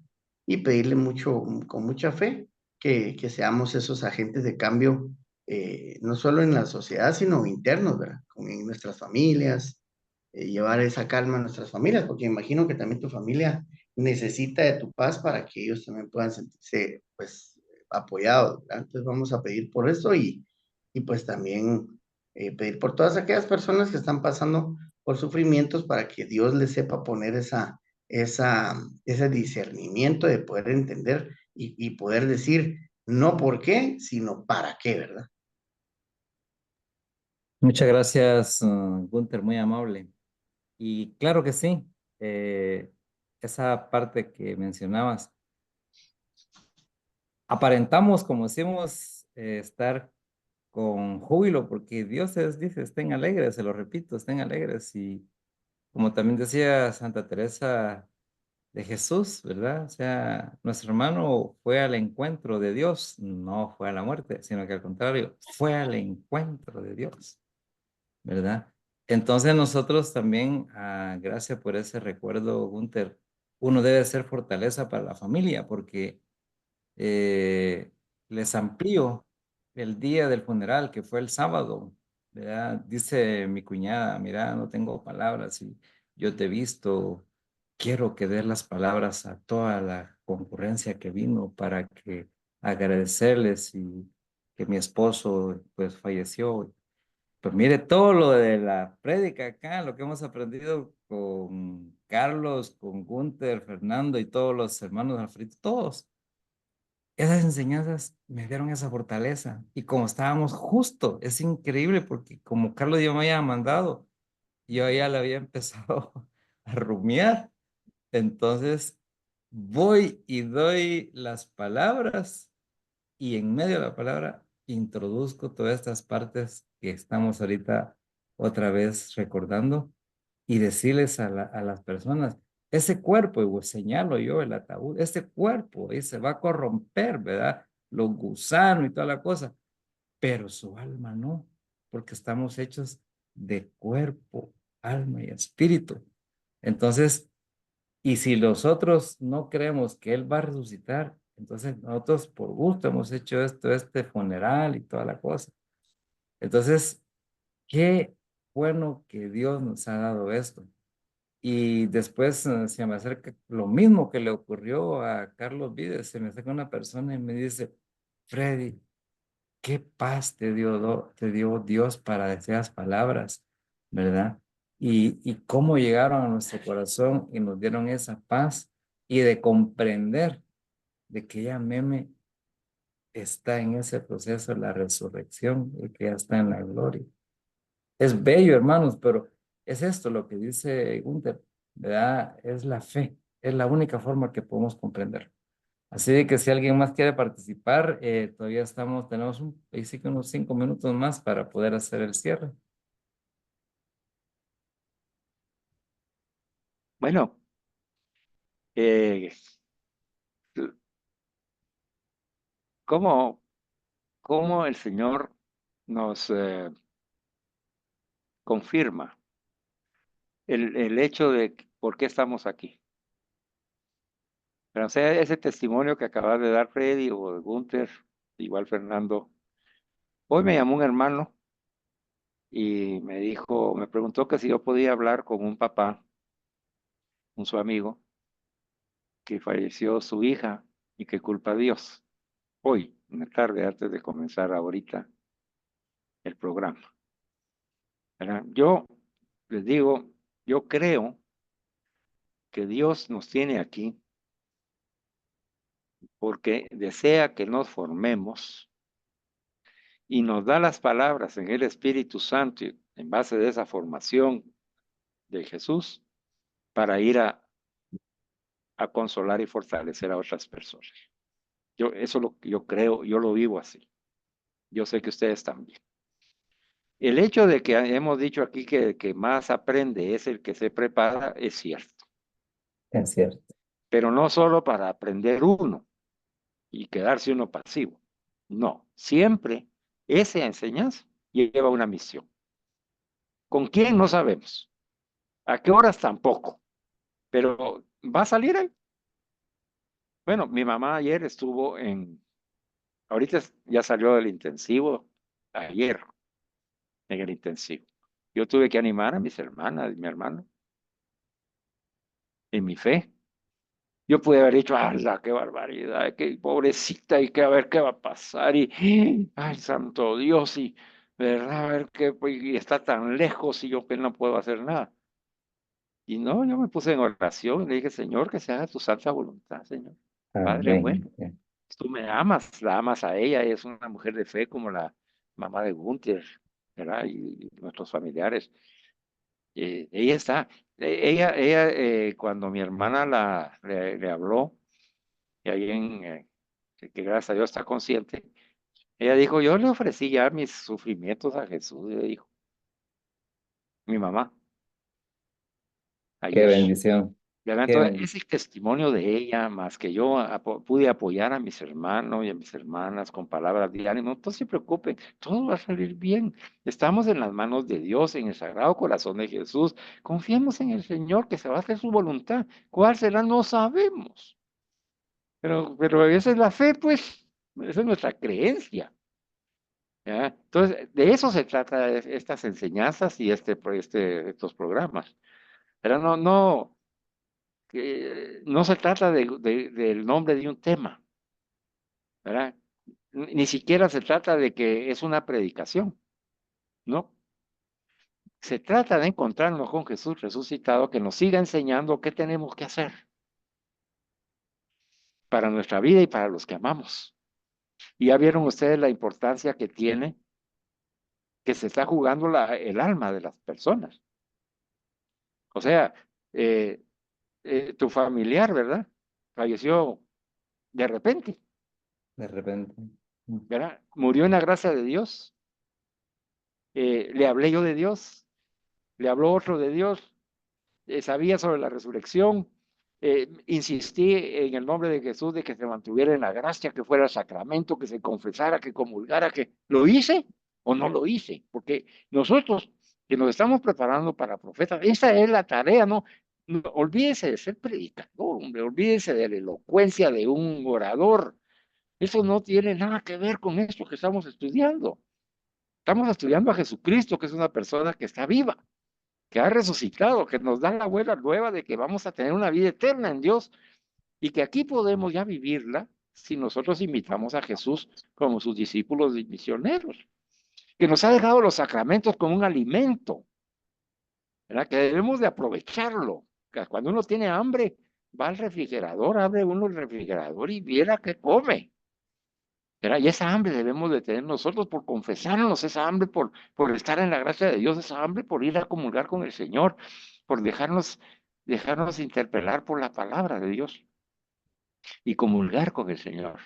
Y pedirle mucho, con mucha fe, que seamos esos agentes de cambio, no solo en la sociedad, sino internos, ¿verdad? En nuestras familias, llevar esa calma a nuestras familias, porque imagino que también tu familia necesita de tu paz para que ellos también puedan sentirse, pues, apoyados, ¿verdad? Entonces vamos a pedir por eso y pues también pedir por todas aquellas personas que están pasando por sufrimientos para que Dios les sepa poner ese discernimiento de poder entender y poder decir no por qué, sino para qué, ¿verdad? Muchas gracias, Gunther, muy amable. Y claro que sí, eh, esa parte que mencionabas, aparentamos, como decimos, estar con júbilo, porque Dios dice, estén alegres, se lo repito, estén alegres. Y como también decía Santa Teresa de Jesús, ¿verdad? O sea, nuestro hermano fue al encuentro de Dios, no fue a la muerte, sino que al contrario, fue al encuentro de Dios, ¿verdad? Entonces nosotros también, gracias por ese recuerdo, Gunther, uno debe ser fortaleza para la familia, porque eh, les amplío el día del funeral, que fue el sábado, ¿verdad? Dice mi cuñada, mira, no tengo palabras y yo te he visto, quiero que des las palabras a toda la concurrencia que vino para que agradecerles y que mi esposo pues falleció. Pues mire todo lo de la prédica acá, lo que hemos aprendido con Carlos, con Gunther, Fernando y todos los hermanos Alfredo, todos. Esas enseñanzas me dieron esa fortaleza. Y como estábamos justo, es increíble porque como Carlos ya me había mandado, yo ya le había empezado a rumiar. Entonces voy y doy las palabras y en medio de la palabra introduzco todas estas partes que estamos ahorita otra vez recordando y decirles a las personas, ese cuerpo, y pues señalo yo el ataúd, ese cuerpo ahí se va a corromper, ¿verdad? Los gusanos y toda la cosa, pero su alma no, porque estamos hechos de cuerpo, alma y espíritu. Entonces, y si nosotros no creemos que Él va a resucitar, entonces nosotros por gusto hemos hecho esto, este funeral y toda la cosa. Entonces, qué bueno que Dios nos ha dado esto. Y después se me acerca lo mismo que le ocurrió a Carlos Vides, se me acerca una persona y me dice, Freddy, qué paz te dio Dios para decir las palabras, ¿verdad? Y cómo llegaron a nuestro corazón y nos dieron esa paz y de comprender de que ya Meme está en ese proceso de la resurrección y que ya está en la gloria. Es bello, hermanos, pero es esto lo que dice Gunther, ¿verdad? Es la fe, es la única forma que podemos comprender. Así de que si alguien más quiere participar, todavía tenemos ahí sí que unos 5 minutos más para poder hacer el cierre. Bueno, eh, ¿cómo, cómo el Señor nos confirma el hecho de por qué estamos aquí? Pero o sea, ese testimonio que acabas de dar, Freddy, o de Gunther, igual Fernando, hoy me llamó un hermano y me dijo, me preguntó que si yo podía hablar con un papá, un su amigo, que falleció su hija y que culpa a Dios. Hoy, en la tarde, antes de comenzar ahorita el programa. ¿Verdad? Yo les digo, yo creo que Dios nos tiene aquí porque desea que nos formemos y nos da las palabras en el Espíritu Santo en base de esa formación de Jesús para ir a consolar y fortalecer a otras personas. Eso lo yo creo, yo lo vivo así. Yo sé que ustedes también. El hecho de que hemos dicho aquí que el que más aprende es el que se prepara, es cierto. Es cierto. Pero no solo para aprender uno y quedarse uno pasivo. No, siempre esa enseñanza lleva una misión. ¿Con quién? No sabemos. ¿A qué horas? Tampoco. Pero va a salir él. Bueno, mi mamá ayer estuvo ahorita ya salió del intensivo, ayer, en el intensivo. Yo tuve que animar a mis hermanas y mi hermano en mi fe. Yo pude haber dicho, ¡ala, qué barbaridad! ¡Qué pobrecita! Y que a ver qué va a pasar. Y, ¡ay, santo Dios! Y, ¿verdad? A ver qué, y está tan lejos y yo que no puedo hacer nada. Y no, yo me puse en oración y le dije, Señor, que se haga tu santa voluntad, Señor. Padre bueno, Amén. tú me amas, la amas a ella, ella es una mujer de fe como la mamá de Gunther, ¿verdad? Y nuestros familiares. Ella está, ella cuando mi hermana le habló, y ahí que gracias a Dios está consciente, ella dijo, yo le ofrecí ya mis sufrimientos a Jesús, le dijo, mi mamá, Qué ayer. bendición. ¿Verdad? Qué Entonces, bendición. ese testimonio de ella, más que yo pude apoyar a mis hermanos y a mis hermanas con palabras de ánimo, no se preocupen, todo va a salir bien. Estamos en las manos de Dios, en el Sagrado Corazón de Jesús. Confiemos en el Señor, que se va a hacer su voluntad. ¿Cuál será? No sabemos. Pero esa es la fe, pues, esa es nuestra creencia. ¿Ya? Entonces, de eso se trata estas enseñanzas y estos programas. Pero que no se trata del nombre de un tema, ¿verdad? Ni siquiera se trata de que es una predicación, ¿no? Se trata de encontrarnos con Jesús resucitado que nos siga enseñando qué tenemos que hacer para nuestra vida y para los que amamos. Y ya vieron ustedes la importancia que tiene que se está jugando el alma de las personas. O sea, eh, tu familiar, ¿verdad? Falleció de repente, De repente. ¿verdad? Murió en la gracia de Dios. Le hablé yo de Dios, le habló otro de Dios, sabía sobre la resurrección, insistí en el nombre de Jesús de que se mantuviera en la gracia, que fuera sacramento, que se confesara, que comulgara, que lo hice o no lo hice, porque nosotros que nos estamos preparando para profetas, esa es la tarea, ¿no? No, olvídese de ser predicador, hombre, olvídese de la elocuencia de un orador. Eso no tiene nada que ver con esto que estamos estudiando. Estamos estudiando a Jesucristo, que es una persona que está viva, que ha resucitado, que nos da la buena nueva de que vamos a tener una vida eterna en Dios y que aquí podemos ya vivirla si nosotros imitamos a Jesús como sus discípulos y misioneros, que nos ha dejado los sacramentos como un alimento, ¿verdad? Que debemos de aprovecharlo. Que cuando uno tiene hambre, va al refrigerador, abre uno el refrigerador y viera qué come. ¿Verdad? Y esa hambre debemos de tener nosotros por confesarnos, esa hambre por estar en la gracia de Dios, esa hambre por ir a comulgar con el Señor, por dejarnos interpelar por la palabra de Dios y comulgar con el Señor.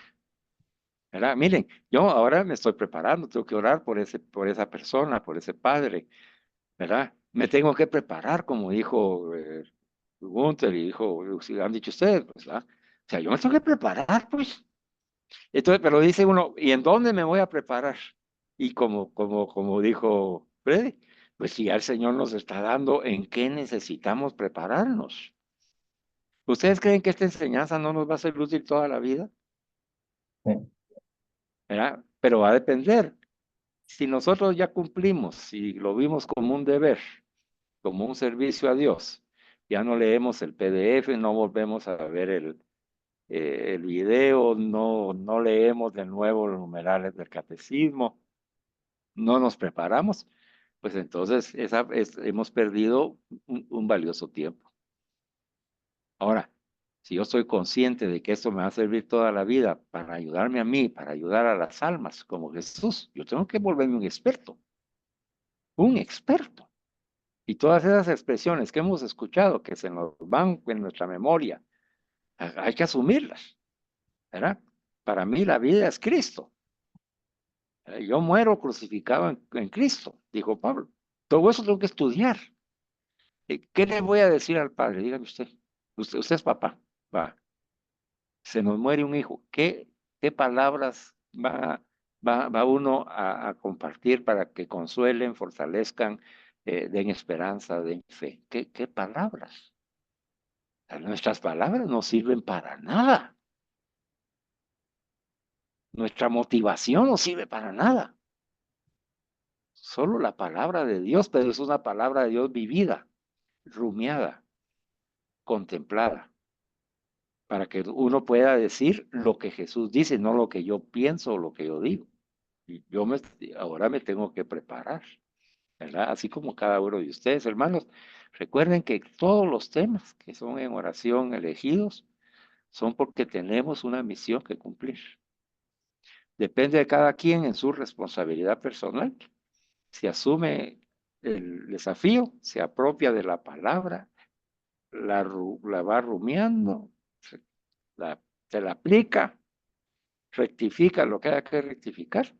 ¿Verdad? Miren, yo ahora me estoy preparando, tengo que orar por esa persona, por ese padre, ¿verdad? Me tengo que preparar, como dijo Gunther y dijo, si han dicho ustedes, pues, ¿verdad? O sea, yo me tengo que preparar, pues. Entonces, pero dice uno, ¿y en dónde me voy a preparar? Y como dijo Freddy, pues si ya el Señor nos está dando en qué necesitamos prepararnos. ¿Ustedes creen que esta enseñanza no nos va a ser útil toda la vida? Sí. ¿Verdad? Pero va a depender. Si nosotros ya cumplimos, si lo vimos como un deber, como un servicio a Dios, ya no leemos el PDF, no volvemos a ver el video, no leemos de nuevo los numerales del catecismo, no nos preparamos, pues entonces hemos perdido un valioso tiempo. Ahora, si yo estoy consciente de que esto me va a servir toda la vida para ayudarme a mí, para ayudar a las almas, como Jesús, yo tengo que volverme un experto, un experto. Y todas esas expresiones que hemos escuchado, que se nos van en nuestra memoria, hay que asumirlas, ¿verdad? Para mí la vida es Cristo. Yo muero crucificado en Cristo, dijo Pablo. Todo eso tengo que estudiar. ¿Qué le voy a decir al padre? Dígame usted. Usted es papá. Va. Se nos muere un hijo. ¿Qué palabras va uno a compartir para que consuelen, fortalezcan, den esperanza, den fe? ¿Qué palabras? Nuestras palabras no sirven para nada. Nuestra motivación no sirve para nada. Solo la palabra de Dios, pero es una palabra de Dios vivida, rumiada, contemplada, para que uno pueda decir lo que Jesús dice, no lo que yo pienso o lo que yo digo. Y ahora me tengo que preparar, ¿verdad? Así como cada uno de ustedes, hermanos. Recuerden que todos los temas que son en oración elegidos son porque tenemos una misión que cumplir. Depende de cada quien en su responsabilidad personal. Si asume el desafío, se apropia de la palabra, la va rumiando, se la aplica, rectifica lo que haya que rectificar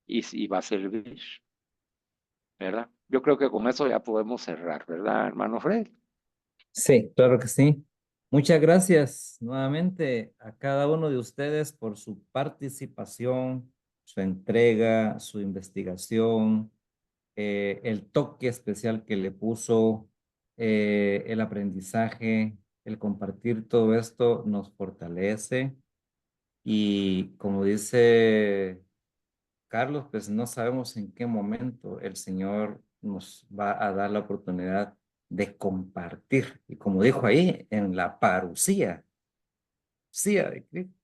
y va a servir, ¿verdad? Yo creo que con eso ya podemos cerrar, ¿verdad, hermano Fred? Sí, claro que sí. Muchas gracias nuevamente a cada uno de ustedes por su participación, su entrega, su investigación, el toque especial que le puso, el aprendizaje, el compartir todo esto nos fortalece y como dice Carlos, pues no sabemos en qué momento el Señor nos va a dar la oportunidad de compartir. Y como dijo ahí, en la parucía, sí, de Cristo.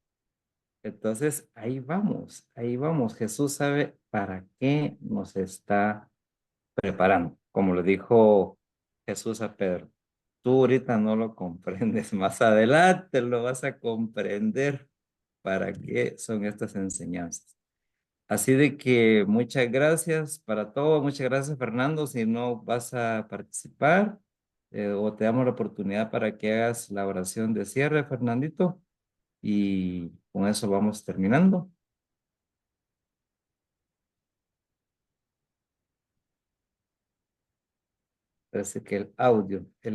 Entonces, ahí vamos, ahí vamos. Jesús sabe para qué nos está preparando. Como le dijo Jesús a Pedro, tú ahorita no lo comprendes, más adelante lo vas a comprender para qué son estas enseñanzas. Así de que muchas gracias para todo. Muchas gracias, Fernando. Si no vas a participar o te damos la oportunidad para que hagas la oración de cierre, Fernandito. Y con eso vamos terminando. Parece que el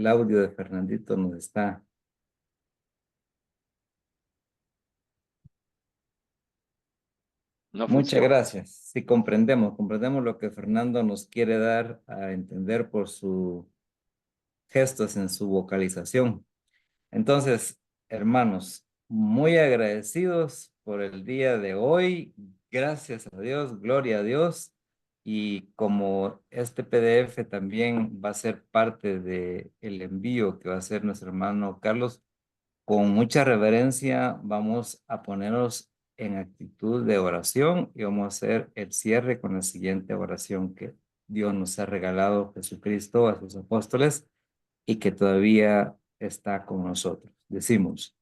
audio de Fernandito nos está. No Muchas funciona. gracias. Sí, comprendemos lo que Fernando nos quiere dar a entender por sus gestos en su vocalización. Entonces, hermanos, muy agradecidos por el día de hoy. Gracias a Dios, gloria a Dios. Y como este PDF también va a ser parte del envío que va a hacer nuestro hermano Carlos, con mucha reverencia vamos a ponernos en actitud de oración y vamos a hacer el cierre con la siguiente oración que Dios nos ha regalado Jesucristo a sus apóstoles y que todavía está con nosotros. Decimos,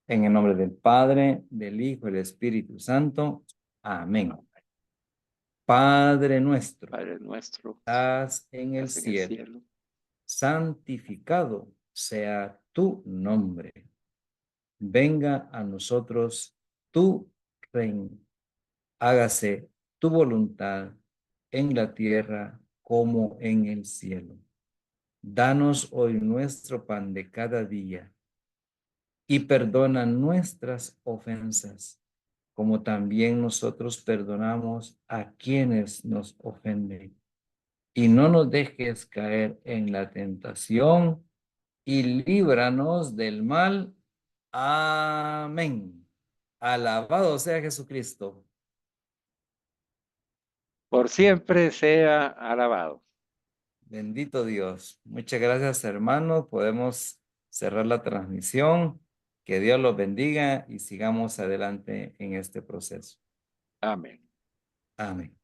en el nombre del Padre, del Hijo y del Espíritu Santo. Amén. Padre nuestro, Padre nuestro, estás en que el estás en el cielo, cielo. santificado sea tu nombre. Venga a nosotros tu reino. Hágase tu voluntad en la tierra como en el cielo. Danos hoy nuestro pan de cada día y perdona nuestras ofensas, como también nosotros perdonamos a quienes nos ofenden. Y no nos dejes caer en la tentación y líbranos del mal. Amén. Alabado sea Jesucristo. Por siempre sea alabado. Bendito Dios. Muchas gracias, hermano. Podemos cerrar la transmisión. Que Dios los bendiga y sigamos adelante en este proceso. Amén. Amén.